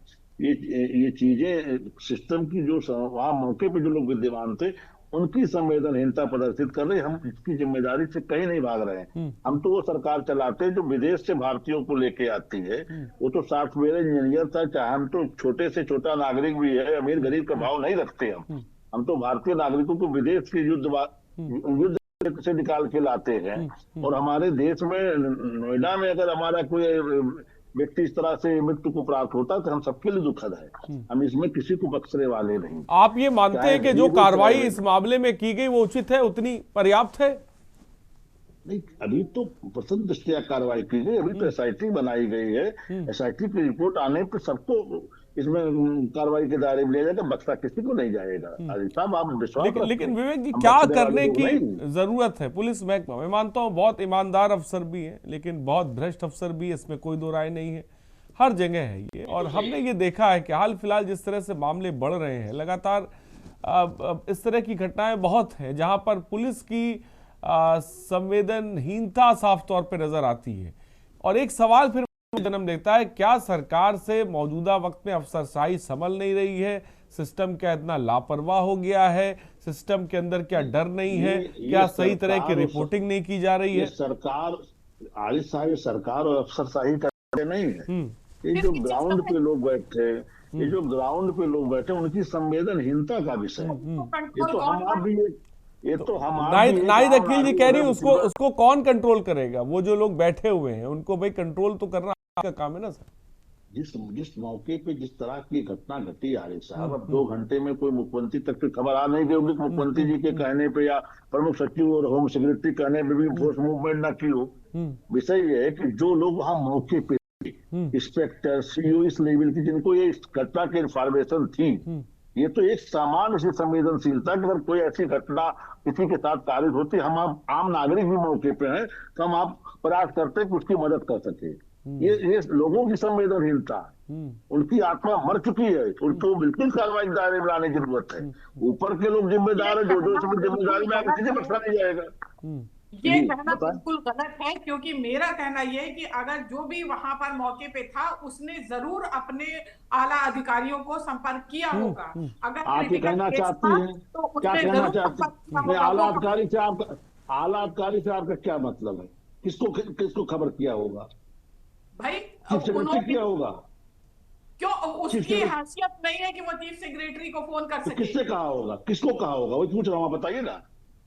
ये चीजें सिस्टम की जो वहां मौके पे जो लोग विद्यमान थे उनकी संवेदनहीनता प्रदर्शित कर रहे। हम इसकी जिम्मेदारी से कहीं नहीं भाग रहे हैं। हम तो वो सरकार चलाते हैं जो विदेश से भारतीयों को लेके आती है। वो तो सॉफ्टवेयर इंजीनियर था, चाहे हम तो छोटे से छोटा नागरिक भी है, अमीर गरीब का भाव नहीं रखते हम तो भारतीय नागरिकों को विदेश के युद्ध से निकाल के लाते हैं। और हमारे देश में नोएडा में अगर हमारा कोई व्यक्ति इस तरह से मृत्यु को प्राप्त होता है तो हम सबके लिए दुखद है। हम इसमें किसी को बख्शने वाले नहीं। आप ये मानते हैं कि जो कार्रवाई इस मामले में की गई वो उचित है, उतनी पर्याप्त है? नहीं, अभी तो प्रथम दृष्टया कार्रवाई की गई, अभी तो एसआईटी बनाई गई है। एसआईटी की रिपोर्ट आने पर सबको इसमें कार्रवाई के दायरे में लिया जाएगा, बख्शा किसी को नहीं जाएगा। साहब आप विश्वास लेकिन विवेक जी, क्या करने की जरूरत है पुलिस महकमा? मैं मानता हूं बहुत ईमानदार अफसर भी है, लेकिन बहुत भ्रष्ट अफसर भी है, इसमें कोई दो राय नहीं है, हर जगह है ये। और हमने ये देखा है कि हाल फिलहाल जिस तरह से मामले बढ़ रहे हैं लगातार, इस तरह की घटनाएं बहुत हैं जहां पर पुलिस की संवेदनहीनता साफ तौर पर नजर आती है। और एक सवाल फिर जन्म देता है, क्या सरकार से मौजूदा वक्त में अफसरशाही संभल नहीं रही है? सिस्टम क्या इतना लापरवाह हो गया है? सिस्टम के अंदर क्या डर नहीं है? क्या सही तरह की रिपोर्टिंग नहीं की जा रही है? सरकार आरिफ साहब, सरकार और अफसरशाही का नहीं है। ये जो ग्राउंड पे लोग बैठे, ये जो ग्राउंड पे लोग बैठे, उनकी संवेदनहीनता का विषय है। ये तो हम आप भी नाहिद अकील जी कह रही है उसको कौन कंट्रोल करेगा? वो जो लोग बैठे हुए हैं उनको भाई कंट्रोल तो करना का काम है ना सर। जिस मौके पे जिस तरह की घटना घटी आरिफ साहब, अब 2 घंटे में कोई मुख्यमंत्री तक की खबर आ नहीं गई होगी, मुख्यमंत्री जी के कहने पे या प्रमुख सचिव और होम सेक्रेटरी कहने पे भी फोर्स मूवमेंट ना की हो। विषय ये है कि जो लोग वहां मौके पे इंस्पेक्टर, सीईओ इस लेवल की, जिनको ये घटना की इंफॉर्मेशन थी, ये तो एक सामान्य सी संवेदनशीलता कि अगर कोई ऐसी घटना किसी के साथ तारीफ होती, हम आम नागरिक भी मौके पे हैं तो हम आप प्रयास करते हैं कि उसकी मदद कर सके। ये लोगों की संवेदनहीनता, उनकी आत्मा मर चुकी है, उनको बिल्कुल कार्रवाई के दायरे में लाने की जरूरत है। ऊपर के लोग जिम्मेदार है, जो इसमें जिम्मेदारी में किसी से बख्शा नहीं जाएगा। ये कहना बिल्कुल गलत है, क्योंकि मेरा कहना यह है कि अगर जो भी वहां पर मौके पे था उसने जरूर अपने आला अधिकारियों को संपर्क किया होगा। अगर आप ये कहना चाहती हैं, तो क्या कहना चाहती हैं? आला अधिकारी से आपका क्या मतलब है? किसको खबर किया होगा भाई? उन्होंने किया होगा? क्यों उसकी हैसियत नहीं है कि वो चीफ सेक्रेटरी को फोन कर सके? किससे कहा होगा, किसको कहा होगा, वो पूछ रहा हूँ, बताइए ना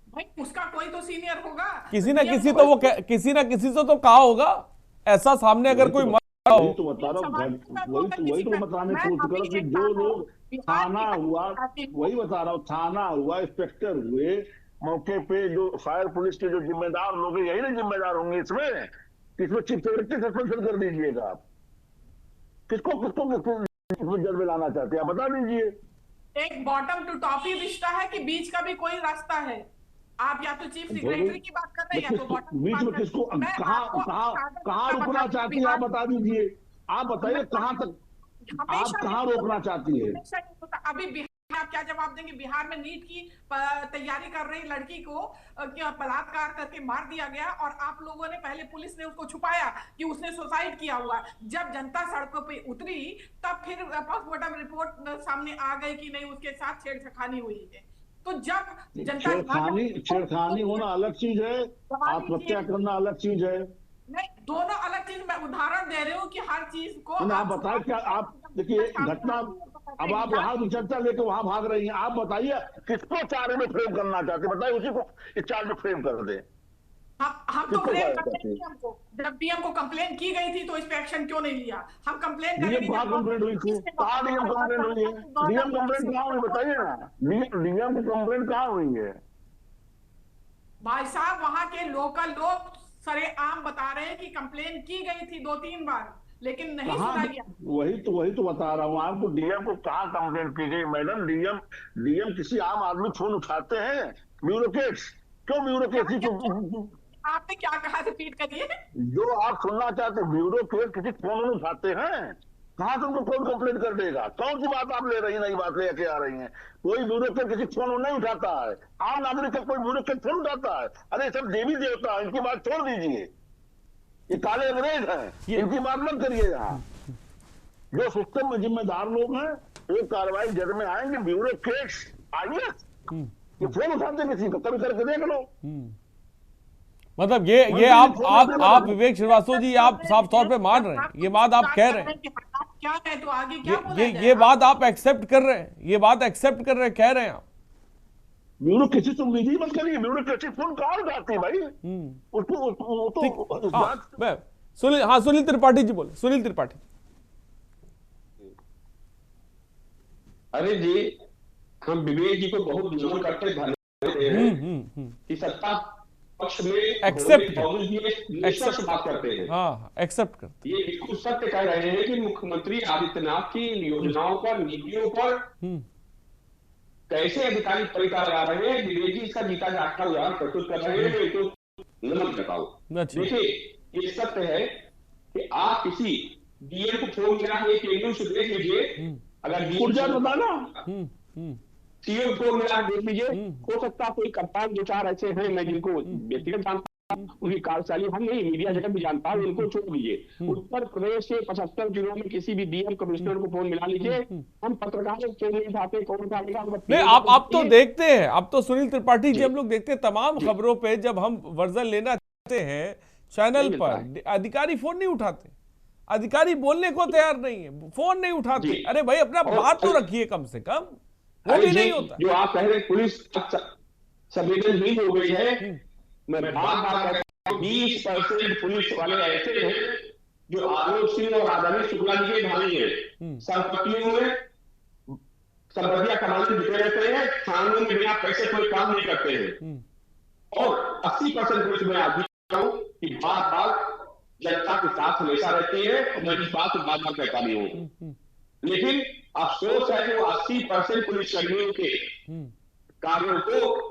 भाई। उसका कोई तो सीनियर होगा, किसी ना किसी तो वो किसी ना किसी से तो कहा होगा। ऐसा सामने अगर कोई वही तो बता रहा हूँ, वही तो बताने की कोशिश करो कि जो लोग थाना हुआ, वही बता रहा हूँ, थाना हुआ, इंस्पेक्टर हुए, मौके पे जो फायर पुलिस के जो जिम्मेदार लोग हैं, यही ना जिम्मेदार होंगे इसमें चीफ सेक्रेटरी सस्पेंशन कर दीजिएगा आप। किसको जल में लाना चाहते हैं आप बता दीजिए। एक बॉटम टू टॉप ही रिश्ता है कि बीच का भी कोई रास्ता है? आप या तो चीफ सेक्रेटरी की बात कर रहे हैं या तो बॉटम बीच में किसको कहाँ रुकना चाहती है आप बता दीजिए। आप बताइए कहाँ तक आप कहाँ रोकना चाहती है? अभी बिहार आप क्या जवाब देंगे? बिहार में नीट की तैयारी कर रही लड़की को बलात्कार करके मार दिया गया और आप लोगों ने, पहले पुलिस ने उसको छुपाया कि उसने सुसाइड किया हुआ। जब जनता सड़कों पे उतरी तब फिर पोस्टमार्टम रिपोर्ट सामने आ गई कि नहीं, उसके साथ छेड़छाड़ी हुई है। तो जब जनता छेड़खानी होना अलग चीज है, आत्महत्या करना अलग चीज है। नहीं, दोनों अलग चीज। मैं उदाहरण दे रही हूँ कि हर चीज को आप बताए क्या? आप देखिए घटना, अब आप यहाँ की चर्चा लेकर वहां भाग रही हैं। आप बताइए किसको चार्ज में फ्रेम करना चाहते हैं, बताइए, उसी को इस चार्ज में फ्रेम कर दे। हम तो फ्रेम करते हैं। जब डीएम को कंप्लेन की गई थी तो इस पे एक्शन क्यों नहीं लिया? हम कंप्लेन करेंगे। कहाँ कंप्लेंट हुई थी? कहाँ डीएम कंप्लेंट हुई है? डीएम कंप्लेंट कहाँ हुई बताइए ना, डीएम की कंप्लेंट कहाँ हुई है? भाई साहब, वहां के लोकल लोग सरेआम बता रहे हैं कि कंप्लेन की गई थी 2-3 बार, लेकिन नहीं सुना गया। वही तो बता रहा हूँ आपको, डीएम को कहाँ कंप्लेंट की गई? मैडम, डीएम किसी आम आदमी फोन उठाते हैं? ब्यूरोक्रेट्स क्यों? ब्यूरोक्रेसी को आपने क्या कहा, रिपीट करिए। जो आप सुनना चाहते हैं, ब्यूरोक्रेट किसी फोन उठाते हैं? कहाँ से उनको कौन कंप्लेंट कर देगा? कौन सी बात आप ले रही, नई बात लेके आ रही हैं? कोई ब्यूरोक्रेट किसी फोन नहीं उठाता है। आम नागरिक का कोई ब्यूरोक्रेट फोन उठाता है? अरे सब देवी देवता, इनकी बात छोड़ दीजिए, ये काले अंग्रेज हैं, इनकी बात मत करिए। यहाँ जो सिस्टम में जिम्मेदार लोग हैं वो कार्रवाई जद में आएंगे। ब्यूरोक्रेट्स आइए, ये फोन उठाते किसी को, कभी करके देख लो। मतलब ये आप विवेक श्रीवास्तव जी, आप साफ तौर पे मान रहे हैं ये बात, आप कह रहे हैं क्या है तो आगे क्या ये बात आप एक्सेप्ट कर रहे हैं, ये बात एक्सेप्ट कर रहे हैं, कह रहे हैं आप? ब्यूरो किसी से उम्मीद ही मत करिए। ब्यूरो किसी फोन कहाँ उठाती है भाई? उसको सुनील त्रिपाठी जी बोले, सुनील त्रिपाठी। अरे जी, हम विवेक जी को बहुत नमन करते हैं कि सत्ता पक्ष में एक्सेप्ट बात करते हैं। हाँ, एक्सेप्ट करते। ये बिल्कुल सत्य कह रहे हैं कि मुख्यमंत्री आदित्यनाथ की योजनाओं पर, नीतियों पर कैसे अधिकारी परिता लगा रहे हैं। विवेक जी इसका जीता जागता उदाहरण प्रस्तुत कर रहे हैं, तो नमन करता हूं। देखिए, ये सत्य है कि आप किसी डीएम को फोन किया, एक न्यूज देख लीजिए, अगर डीएम बताना सीओ फोन मिला देख लीजिए, हो सकता है कोई कप्तान दो चार ऐसे हैं, मैं जिनको व्यक्तिगत जानता हूं, उनकी कार्यशैली हम नहीं, मीडिया जगत भी जानता है, उनको छोड़ लीजिए। उत्तर प्रदेश के 75 जिलों में किसी भी डीएम कमिश्नर को फोन मिला लीजिए, हम पत्रकारों को नहीं उठाते, कौन उठाएगा? नहीं, आप तो देखते हैं, आप तो सुनील त्रिपाठी जी हम लोग देखते हैं तमाम खबरों पे, जब हम वर्जन लेना चाहते हैं चैनल पर, अधिकारी फोन नहीं उठाते, अधिकारी बोलने को तैयार नहीं है, फोन नहीं उठाते। अरे भाई, अपना बात तो रखिए कम से कम, वो भी नहीं होता। जो आप कह रहे हैं पुलिस संवेदनहीन हो गई है, मैं बार बार कहता हूं 20% पुलिस वाले ऐसे हैं जो आलोक सिंह और आदरणीय शुक्ला जी के भाई हैं। संपत्तियों में संपत्तियां कमाने में जुटे रहते हैं, थानों में बिना पैसे कोई काम नहीं करते हैं। और 80% पुलिस में आज भी हूं कि बार बार जनता के साथ हमेशा रहती है, और मैं इस बात को बार बार कहता भी हूं। लेकिन अफसोस है कि 80% पुलिसकर्मियों के कार्यों को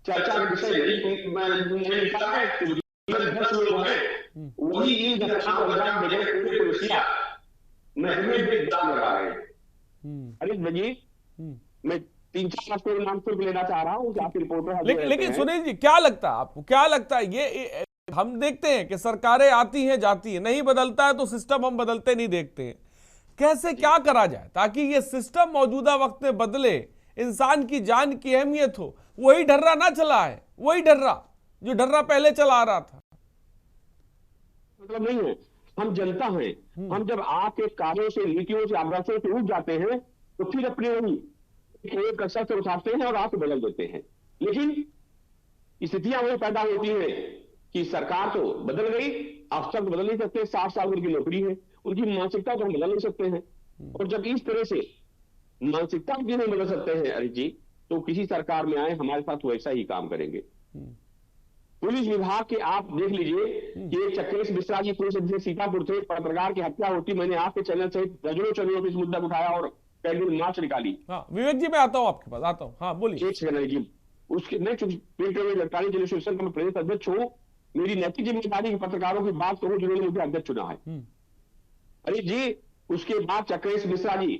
चर्चा का विषय नहीं लिखा है। तो 10 लोग हैं, वही इन घटनाओं को अंजाम दे रहे, पूरी पुलिसिया महकमे में दाम लगा रहे हैं। अरे जी, मैं 3-4 आपको नाम सिर्फ लेना चाह रहा हूं कि आपकी रिपोर्टर। लेकिन सुनील जी, क्या लगता है आपको, क्या लगता है ये हम देखते हैं कि सरकारें आती हैं जाती हैं, नहीं बदलता है तो सिस्टम हम बदलते नहीं देखते हैं। कैसे क्या करा जाए ताकि ये सिस्टम मौजूदा वक्त में बदले, इंसान की जान की अहमियत हो, वही ढर्रा ना चला है, वही ढर्रा जो ढर्रा पहले चला आ रहा था। मतलब नहीं है, हम जनता हैं, हम जब आपके कार्यों से, नीतियों से, आदर्शों से उठ जाते हैं तो फिर अपने वही एक कसर से उठाते हैं और आप बदल देते हैं। लेकिन स्थितियां वही पैदा होती हैं कि सरकार तो बदल गई, अफसर तो बदल नहीं सकते, 60 साल उनकी नौकरी है, उनकी मानसिकता तो हम बदल नहीं सकते हैं। और जब इस तरह से मानसिकता भी नहीं बदल सकते हैं अरे जी, तो किसी सरकार में आए हमारे साथ वैसा ही काम करेंगे। पुलिस विभाग के आप देख लीजिए कि चक्रेश मिश्रा जी पुलिस अधीक्षक सीतापुर थे, पत्रकार की हत्या होती, मैंने आपके चैनल से दर्जनों चैनलों पर इस मुद्दा उठाया और कई दिन मार्च निकाली। हाँ, विवेक जी मैं आता हूं आपके पास, आता हूं। हाँ बोलिए। एक सेकंड जी, उसके नहीं, प्रिंट में इलेक्ट्रॉनिक एसोसिएशन का मैं प्रदेश अध्यक्ष हूँ, मेरी नैतिक जिम्मेदारी पत्रकारों की बात करूं जिन्होंने मुझे अध्यक्ष चुना है। अरे जी, उसके बाद चक्रेश मिश्रा जी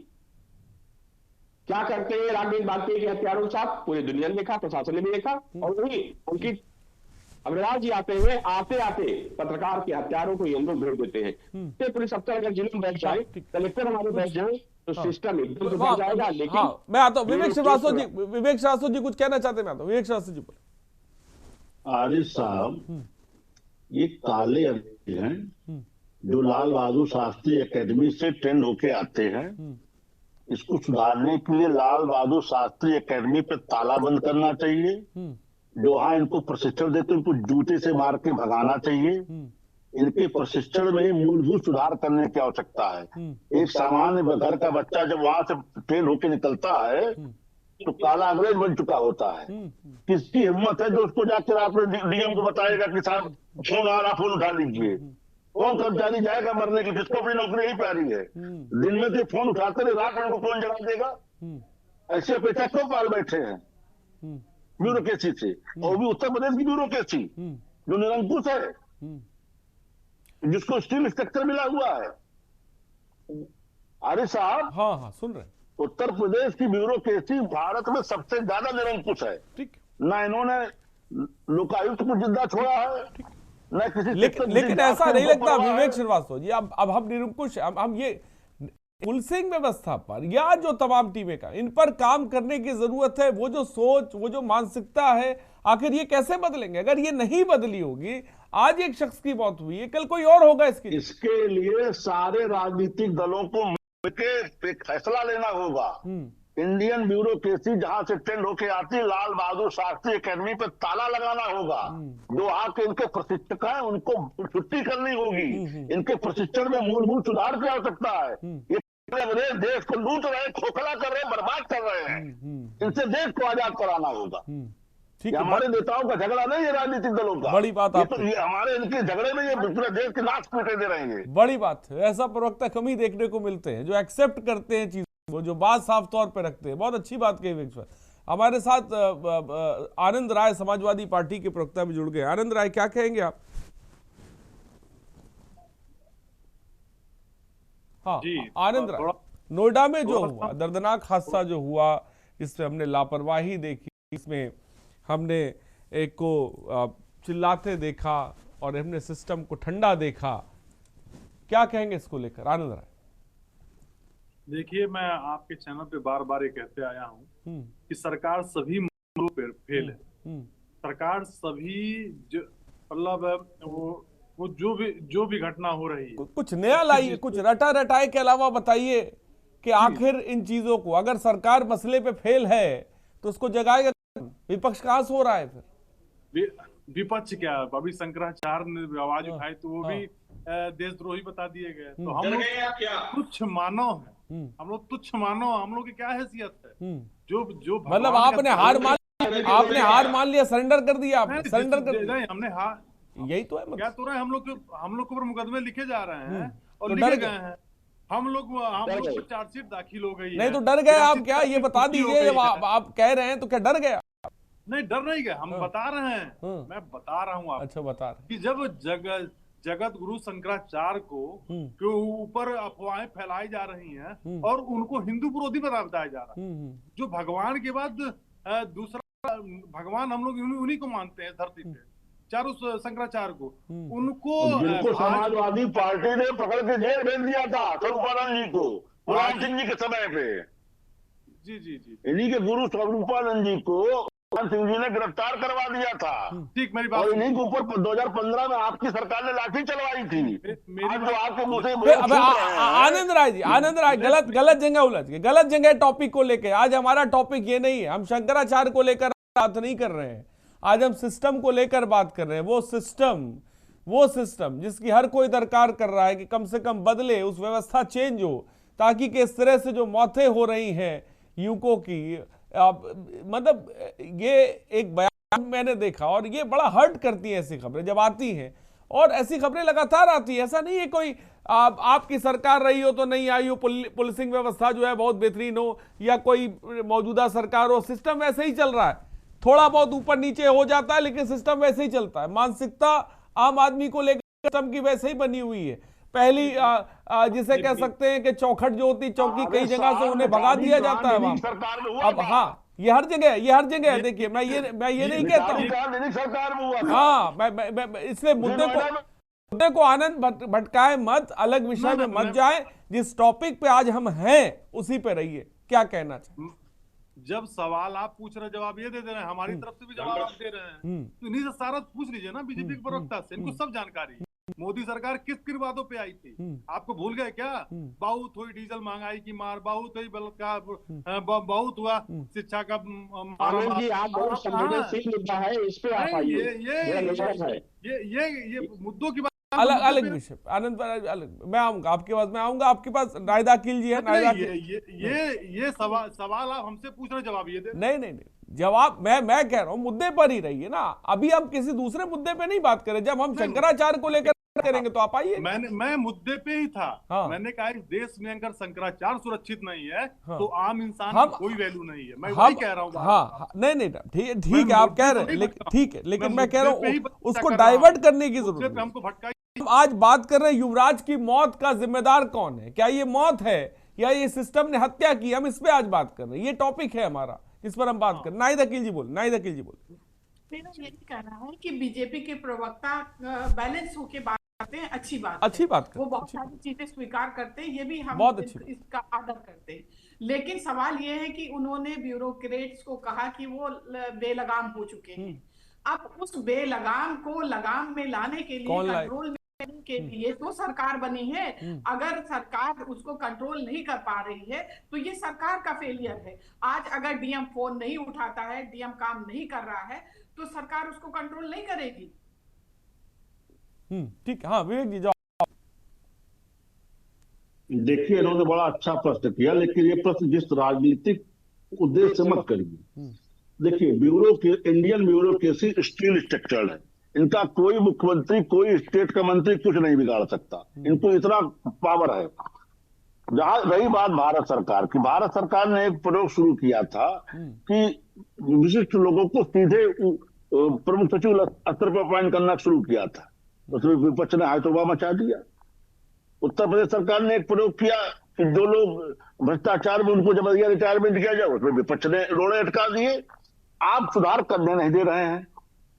क्या करते हैं, राघवेंद्र वाजपेयी के हत्यारों के साथ पूरी दुनिया ने देखा, प्रशासन ने भी देखा। और वही अंकित अग्रवाल जी आते हैं, आते आते पत्रकार के हत्यारों को हम लोग भेज देते हैं। पुलिस अफसर अगर जिले में बैठ जाए, कलेक्टर हमारे बैठ जाए, तो सिस्टम एकदम तो बैठ जाएगा। लेकिन मैं आता हूं विवेक श्रीवास्तव जी कुछ कहना चाहते हैं, मैं आता हूं। विवेक श्रीवास्तव जी बोले। आरिफ साहब, ये काले अंधे हैं जो लाल बहादुर शास्त्री एकेडमी से ट्रेंड होके आते हैं। इसको सुधारने के लिए लाल बहादुर शास्त्री एकेडमी पे ताला बंद करना चाहिए। जो वहां इनको प्रशिक्षण देते उनको जूते से मार के भगाना चाहिए। इनके प्रशिक्षण में मूलभूत सुधार करने की आवश्यकता है। एक सामान्य घर का बच्चा जब वहां से ट्रेन होके निकलता है तो काला अंग्रेज बन चुका होता है। किसकी हिम्मत है जो उसको जाकर आपने डीएम को बताएगा कि साहब फोन आ रहा, फोन उठा लीजिए। कौन कर्मचारी जाएगा मरने के, जिसको अपनी नौकरी ही प्यारी है। दिन में तो फोन उठाते रहे, रात में कौन जवाब देगा? ऐसे अपेक्षा क्यों पाल बैठे हैं ब्यूरोक्रेसी से, और भी उत्तर प्रदेश की ब्यूरोक्रेसी जो निरंकुश है, जिसको स्टील स्ट्रक्चर मिला हुआ है। अरे साहब, हाँ सुन रहे हैं, उत्तर प्रदेश की ब्यूरोक्रेसी भारत में सबसे ज्यादा निरंकुश है। ना इन्होंने लोकायुक्त को जिंदा छोड़ा है, ना किसी। लेकिन ऐसा नहीं लगता विवेक श्रीवास्तव जी, अब हम निरंकुश, हम ये पुलिसिंग व्यवस्था पर या जो तमाम टीमें का, इन पर काम करने की जरूरत है। वो जो सोच, वो जो मानसिकता है, आखिर ये कैसे बदलेंगे? अगर ये नहीं बदली होगी, आज एक शख्स की मौत हुई है, कल कोई और होगा। इसके लिए सारे राजनीतिक दलों को मिलकर एक फैसला लेना होगा इंडियन ब्यूरोक्रेसी जहां से ट्रेंड होके आती, लाल बहादुर शास्त्री एकेडमी पे ताला लगाना होगा। जो आके इनके प्रशिक्षक हैं उनको छुट्टी करनी होगी। इनके प्रशिक्षण में मूलभूत सुधार की आवश्यकता है। ये देश को लूट रहे, खोखला कर रहे, बर्बाद कर रहे हैं। इनसे देश को आजाद कराना होगा। ठीक ये है, हमारे नेताओं का झगड़ा नहीं है, राजनीतिक दलों का। बड़ी बात ये आप तो ये हमारे इनके झगड़े में ये पूरे देश के नाश पीटे दे रहे हैं। बड़ी बात है। ऐसा प्रवक्ता कम ही देखने को मिलते हैं जो एक्सेप्ट करते हैं चीज, वो जो बात साफ तौर पे रखते हैं। बहुत अच्छी बात कही विश्व। हमारे साथ आनंद राय समाजवादी पार्टी के प्रवक्ता भी जुड़ गए। आनंद राय, क्या कहेंगे आप? हाँ आनंद राय, नोएडा में जो हुआ दर्दनाक हादसा जो हुआ, जिसमें हमने लापरवाही देखी, इसमें हमने एक को चिल्लाते देखा और हमने सिस्टम को ठंडा देखा, क्या कहेंगे इसको लेकर आनंद राय? देखिए, मैं आपके चैनल पे बार बार ये कहते आया हूँ कि सरकार सभी मामलों पर फेल है। सरकार सभी मतलब वो जो भी घटना हो रही है, कुछ नया लाइए, कुछ रटा रटाए के अलावा बताइए कि आखिर इन चीजों को, अगर सरकार मसले पे फेल है तो उसको जगाएगा विपक्ष कहां से हो रहा है? फिर विपक्ष क्या, अभी शंकराचार्य ने आवाज उठाई तो वो भी देशद्रोही बता दिए गए। तो हम लोग तुच्छ मानव है, हम लोग तुच्छ मानव, हम लोग की क्या हैसियत है? जो मतलब आपने हार मान लिया, सरेंडर कर दिया, आप सरेंडर कर दिया। हमने हार, यही तो है मतलब। क्या तो रहे हम लोग के ऊपर मुकदमे लिखे जा रहे हैं और लिखे गए हैं। हम लोग पर चार्जशीट दाखिल हो गई है। नहीं तो डर गए आप क्या? ये बता दीजिए, जब आप कह रहे हैं तो क्या डर गया? नहीं, डर नहीं गए, हम बता रहे हैं। मैं बता रहा हूँ आपको। अच्छा, बता रहे कि जब जगत गुरु शंकराचार्य को के ऊपर अफवाहें फैलाई जा रही हैं और उनको हिंदू विरोधी बताया जा रहा है, जो भगवान के बाद दूसरा भगवान हम लोग उन्हीं को मानते हैं धरती पे, चारों शंकराचार्य को, उनको समाजवादी पार्टी ने पकड़ के जेल भेज दिया था, स्वरूपानंद जी को, मुलायम सिंह जी के समय पे। जी इन्हीं के गुरु स्वरूपानंद जी को सिंह जी ने गिरफ्तार करवा दिया था। ठीक, मेरी बात। और इन्हीं के ऊपर 2015 में आपकी सरकार ने लाठी चलवाई थी। आज जो आपके मुंह से आनंद राय जी, आनंद राय, गलत जगह उलझ गए, गलत जगह टॉपिक को लेकर। आज हमारा टॉपिक ये नहीं है, हम शंकराचार्य को लेकर बात नहीं कर रहे हैं। आज हम सिस्टम को लेकर बात कर रहे हैं। वो सिस्टम जिसकी हर कोई दरकार कर रहा है कि कम से कम बदले, उस व्यवस्था चेंज हो, ताकि कि इस तरह से जो मौतें हो रही हैं युवकों की, मतलब ये एक बयान मैंने देखा और ये बड़ा हर्ट करती है ऐसी खबरें जब आती हैं, और ऐसी खबरें लगातार आती है। ऐसा नहीं है कोई आपकी सरकार रही हो तो नहीं आई हो, पुलिसिंग व्यवस्था जो है बहुत बेहतरीन हो, या कोई मौजूदा सरकार हो, सिस्टम वैसे ही चल रहा है। थोड़ा बहुत ऊपर नीचे हो जाता है लेकिन सिस्टम वैसे ही चलता है। मानसिकता आम आदमी को लेकर सिस्टम की वैसे ही बनी हुई है। पहली जिसे कह सकते हैं कि चौखट जो होती, चौकी कई जगह से उन्हें भगा दिया जाता है वहां। अब हाँ, ये हर जगह है। देखिए, मैं ये नहीं कहता हूँ, हाँ, मैं इसलिए मुद्दे को आनंद भटकाए मत, अलग विषय में मत जाए। जिस टॉपिक पे आज हम हैं उसी पे रहिए। क्या कहना चाहिए? जब सवाल आप पूछ रहे, जवाब ये दे रहे हैं, हमारी तरफ से भी जवाब आप दे रहे हैं, तो इन्हीं से सारा पूछ लीजिए ना, बीजेपी के प्रवक्ता से, इनको सब जानकारी। मोदी सरकार किस किन बातों पे आई थी, आपको भूल गए क्या? बहुत हुई डीजल महंगाई की मार, बहुत हुई बलात्कार, बहुत हुआ शिक्षा का ये मुद्दों की बात अलग विषय। आनंद, अलग मैं आऊंगा आपके पास, आपके पास नायदा अकील जी है। नायदा ये सवाल आप हमसे पूछ रहे, जवाब ये दे। नहीं, जवाब मैं कह रहा हूँ मुद्दे पर ही रहिए ना। अभी हम किसी दूसरे मुद्दे पे नहीं बात करें। जब हम शंकराचार्य को लेकर करेंगे तो आप आइए। मैं मुद्दे पे ही था। हाँ। मैंने कहा इस देश में अगर शंकराचार्य सुरक्षित नहीं है, हाँ, तो आम इंसान की कोई वैल्यू नहीं है। मैं वही कह रहा हूँ। हाँ, नहीं, ठीक है, आप कह रहे हैं, ठीक है, लेकिन मैं कह रहा हूँ उसको डाइवर्ट करने की जरूरत है। हमको भटकाई। हम आज बात कर रहे हैं युवराज की मौत का जिम्मेदार कौन है? क्या ये मौत है या ये सिस्टम ने हत्या की? हम इस पे आज बात कर रहे हैं। ये टॉपिक है हमारा जिस पर हम बात कर। नायदा अकील जी बोल। मेरा यही कहना है कि बीजेपी के प्रवक्ता बैलेंस होके बात करते हैं, अच्छी बात वो बहुत सारी चीजें स्वीकार करते हैं, ये भी हम इसका आदर करते हैं। लेकिन सवाल ये है कि उन्होंने ब्यूरोक्रेट्स को कहा कि वो बेलगाम हो चुके हैं। अब उस बेलगाम को लगाम में लाने के लिए, कंट्रोल में के लिए तो सरकार बनी है। अगर सरकार उसको कंट्रोल नहीं कर पा रही है तो ये सरकार का फेलियर है। आज अगर डीएम फोन नहीं उठाता है, डीएम काम नहीं कर रहा है, तो सरकार उसको कंट्रोल नहीं करेगी। ठीक, हाँ विवेक जी, देखिए इन्होंने बड़ा अच्छा प्रश्न किया, लेकिन ये प्रश्न जिस राजनीतिक उद्देश्य से मत करिए। देखिए इंडियन ब्यूरोक्रेसी स्टील स्ट्रक्चर्ड है। इनका कोई मुख्यमंत्री, कोई स्टेट का मंत्री कुछ नहीं बिगाड़ सकता। इनको इतना पावर है। जहां रही बात भारत सरकार की, भारत सरकार ने एक प्रयोग शुरू किया था कि विशिष्ट लोगों को सीधे प्रमुख सचिव स्तर पर अपॉइंट करना शुरू किया था। उसमें विपक्ष ने हाथोबा मचा दिया। उत्तर प्रदेश सरकार ने एक प्रयोग किया कि जो लोग भ्रष्टाचार में उनको जबरदस्ती रिटायरमेंट किया जाए, उसमें विपक्ष ने रोड़े अटका दिए। आप सुधार करने नहीं दे रहे हैं,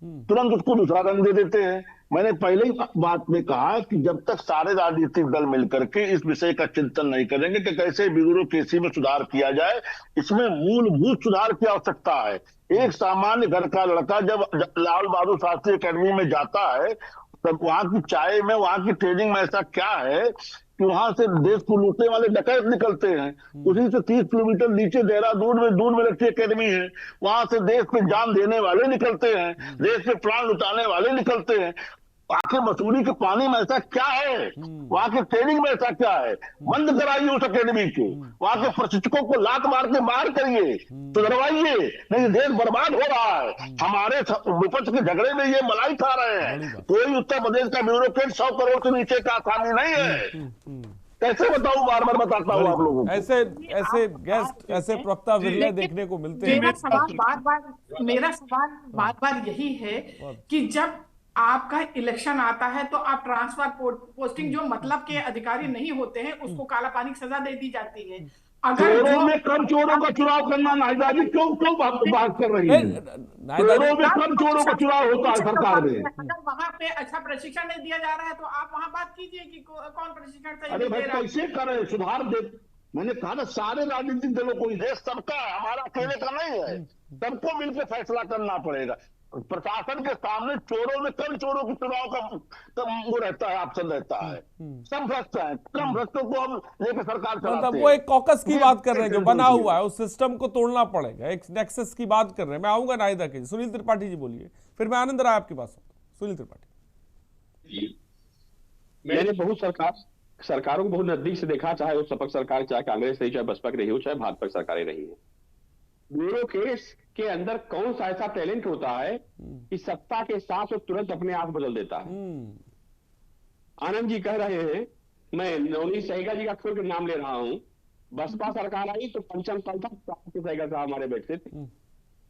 तुरंत उसको दूसरा रंग दे देते हैं। मैंने पहले ही बात में कहा कि जब तक सारे राजनीतिक दल मिलकर के इस विषय का चिंतन नहीं करेंगे कि कैसे ब्यूरोक्रेसी में सुधार किया जाए, इसमें मूलभूत सुधार की आवश्यकता है। एक सामान्य घर का लड़का जब लाल बहादुर शास्त्री अकेडमी में जाता है, तब वहां की चाय में, वहां की ट्रेनिंग में ऐसा क्या है कि वहां से देश को लूटने वाले डकैत निकलते हैं। उसी से 30 किलोमीटर नीचे देहरादून में दून मिलिट्री अकेडमी है, वहां से देश पे जान देने वाले निकलते हैं, देश पे प्राण लुटाने वाले निकलते हैं। आखिर मसूरी के पानी में ऐसा क्या है, वहां के ट्रेनिंग में ऐसा क्या है? बंद कराइए उस अकेडमी को, वहां के प्रशिक्षकों को लात मार के बाहर करिए, सुधरवाइए, नहीं देश बर्बाद हो रहा है। हमारे विपक्ष के झगड़े में ये मलाई खा रहे हैं। कोई उत्तर प्रदेश का ब्यूरोक्रेट 100 करोड़ से नीचे का आसामी नहीं है। कैसे बताऊं, बार बार बताता हूँ आप लोगों को। ऐसे गेस्ट, ऐसे प्रवक्ता विरले देखने को मिलते हैं। मेरा सवाल बार बार यही है कि जब आपका इलेक्शन आता है तो आप ट्रांसफर पोस्टिंग, जो मतलब के अधिकारी नहीं होते हैं, उसको काला पानी की सजा दे दी जाती है। अगर चोरों में कम चोरों का चुनाव करना, नाहिदा जी क्यों बात कर रही है? चोरों में कम चोरों का चुनाव होता है सरकार में। अगर वहां पे अच्छा प्रशिक्षण नहीं दिया जा रहा है तो आप वहां बात कीजिए कि कौन प्रशिक्षण सही अरे भाई दे रहा है। कैसे करें, सुधार दे। मैंने कहा ना, सारे राजनीतिक दलों को, देश सबका है, हमारा अकेले का नहीं है। सबको मिलकर फैसला करना पड़ेगा। प्रशासन के सामने चोरों में कम चोरों के चुनाव का वो रहता है, ऑप्शन रहता है। सब भ्रष्ट है, कम भ्रष्टों को हम लेकर सरकार चलाते हैं। वो एक कॉकस की बात कर रहे हैं जो बना हुआ है, उस सिस्टम को तोड़ना पड़ेगा, एक नेक्सस की बात कर रहे हैं। मैं आऊंगा नाहिदा के। सुनील त्रिपाठी जी बोलिए, फिर मैं आनंद राय आपकी बात सुनता हूं। सुनील त्रिपाठी। मैंने बहुत सरकारों को बहुत नजदीक से देखा, चाहे वो सपा सरकार, चाहे कांग्रेस रही, चाहे बसपा की रही हो, चाहे भाजपा की सरकारें रही है। ब्यूरोक्रेट्स के अंदर कौन सा ऐसा टैलेंट होता है कि सत्ता के साथ वो तुरंत अपने आप बदल देता है। आनंद जी कह रहे हैं, मैं नवनीत सहगल जी का खुद के नाम ले रहा हूं, बसपा सरकार आई तो पंचम तल तक सहगल साहब हमारे बैठते थे,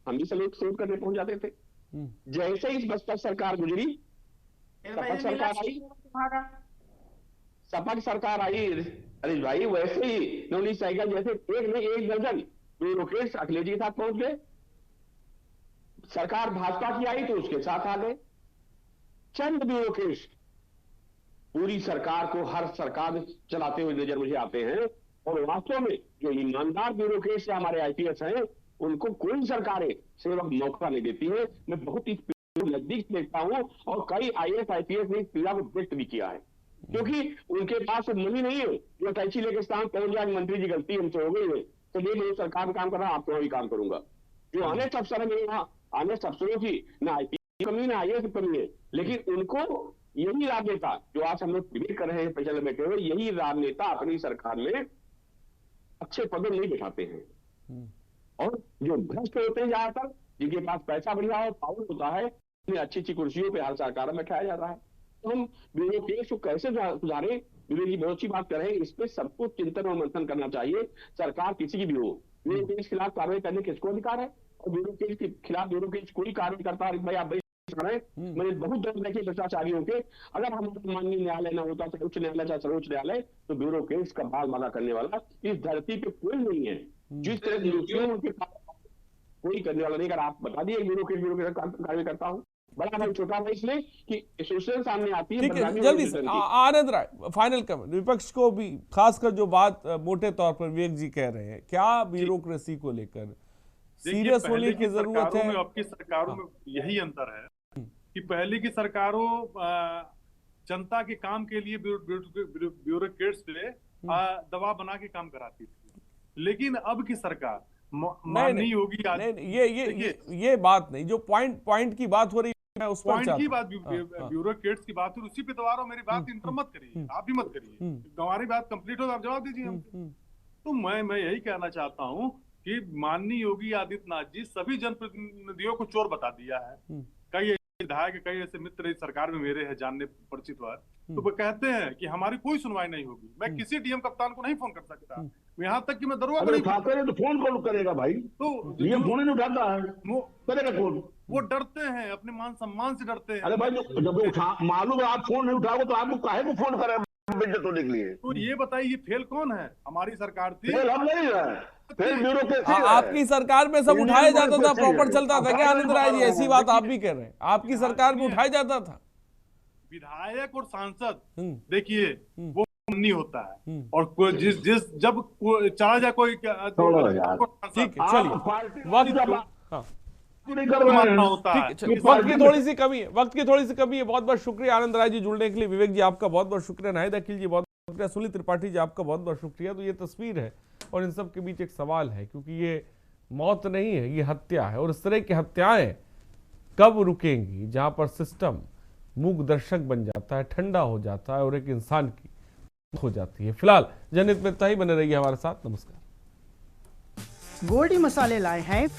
हम भी सैल्यूट करने पहुंच जाते थे। जैसे ही बसपा सरकार गुजरी, सपा की सरकार आई, अरे भाई वैसे ही नवनीत सहगल जैसे एक दर्जन ब्यूरोक्रेट्स अखिलेश जी के साथ पहुंच गए। सरकार भाजपा की आई तो उसके साथ आ गए। चंद ब्यूरोक्रेट्स पूरी सरकार को, हर सरकार चलाते हुए नजर मुझे आते हैं। और वास्तव में जो ईमानदार ब्यूरोक्रेट्स हमारे आईपीएस हैं, उनको कोई सरकारें सेवक मौका नहीं देती है। मैं बहुत ही नजदीक देखता हूं और कई आईएएस आईपीएस ने इस पीड़ा को व्यक्त भी किया है, क्योंकि उनके पास मनी नहीं है जो कैची लेके स्थान पहुंच जाए, मंत्री जी गलती हमसे हो गई है तो ये मैं सरकार में काम कर रहा हूं, आपके वहां भी काम करूंगा। जो ऑनेस्ट अफसर है मेरे वहां, ऑनेस्ट अफसरों की ना आईपीएस कमी ना आईएएस कमी है, लेकिन उनको यही राजनेता जो आज हम लोग डिबेट कर रहे हैं पैनल में बैठे हुए, यही राजनेता अपनी सरकार में अच्छे पदों नहीं बिठाते हैं। और जो भ्रष्ट होते हैं ज्यादातर, जिनके पास पैसा बढ़िया हो, पावर होता है, उन्हें अच्छी अच्छी कुर्सियों पे हर सरकार में बैठाया जा रहा है। तो हम ब्यूरोक्रेट्स को कैसे सुधारें, विवेक जी बहुत अच्छी बात कर रहे हैं, इस पे सबको चिंतन और मंथन करना चाहिए। सरकार किसी की भी हो, ब्यूरोक्रेट्स के खिलाफ कार्रवाई करने किसको अधिकार है, और ब्यूरोक्रेट्स के खिलाफ ब्यूरोक्रेट्स कोई कार्रवाई करता है भाई आप मैंने बहुत दौर देखे भ्रष्टाचारियों के। अगर हम माननीय न्यायालय न होता, उच्च न्यायालय चाहे सर्वोच्च न्यायालय, तो ब्यूरोक्रेट्स का बाल बाला करने वाला इस धरती पे कोई नहीं है। जिस तरह नियुक्तियों उनके कोई करने वाला नहीं। अगर आप बता दिए ब्यूरोक्रेट कार्रवाई करता हूँ, बड़ा भाई छोटा भाई, इसलिए कि एसोसिएशन सामने आती है। ठीक है, जल्दी से आनंद राय फाइनल कमेंट। विपक्ष को भी खासकर जो बात मोटे तौर पर विवेक जी कह रहे हैं, क्या ब्यूरोक्रेसी को लेकर सीरियस होने की जरूरत है? अब की सरकारों में यही अंतर है कि पहले की सरकारों जनता के काम के लिए ब्यूरोक्रेट्स पे दबाव बना के काम कराती थी। लेकिन अब की सरकार माननीय योगी ये बात नहीं, जो पॉइंट की बात हो रही है उस पर पॉइंट की बात, ब्यूरोक्रेट्स की बात, उसी पे दोबारा मेरी बात इंटर मत करिए, आप भी मत करिए। हमारी बात कंप्लीट हो तो आप जवाब दीजिए हमको। तो मैं यही कहना चाहता हूँ कि माननीय योगी आदित्यनाथ जी सभी जनप्रतिनिधियों को चोर बता दिया है। कई विधायक, कई ऐसे मित्र इस सरकार में मेरे हैं जानने परिचित हुआ, तो वो कहते हैं कि हमारी कोई सुनवाई नहीं होगी। मैं किसी डीएम कप्तान को नहीं फोन कर सकता, यहाँ तक कि मैं दरोगा को नहीं उठाते हैं तो फोन कौन करेगा भाई? तो डीएम फोन नहीं उठाता है, करेगा कौन? वो डरते हैं, अपने मान सम्मान से डरते हैं। अरे भाई जब मालूम है आप फोन नहीं उठाओगे तो आपको काहे को फोन करे बेइज्जत होने के लिए? तो ये बताइए फेल कौन है? हमारी सरकार थी। फेल हम नहीं है, फेल ब्यूरोक्रेसी है। आपकी सरकार में सब उठाया जाता था, प्रॉपर चलता था क्या आनंद राय जी? ऐसी बात आप भी कह रहे हैं, आपकी सरकार में उठाया जाता था। विधायक और सांसद देखिए वो नहीं होता है, और कोई जिस जब चला जाए कोई ठीक है, चलिए वक्त की थोड़ी सी कमी है। बहुत बहुत शुक्रिया आनंद राय जी जुड़ने के लिए। विवेक जी आपका बहुत बहुत शुक्रिया। नाहिद अखिल जी बहुत बहुत शुक्रिया। सुनील त्रिपाठी जी आपका बहुत बहुत शुक्रिया। तो ये तस्वीर है और इन सब के बीच एक सवाल है, क्योंकि ये मौत नहीं है, ये हत्या है। और इस तरह की हत्याएं कब रुकेंगी जहां पर सिस्टम मूक दर्शक बन जाता है, ठंडा हो जाता है और एक इंसान की हो जाती है। फिलहाल जनहित में इतना ही। बने रहिए हमारे साथ। नमस्कार। गोल्डी मसाले लाए हैं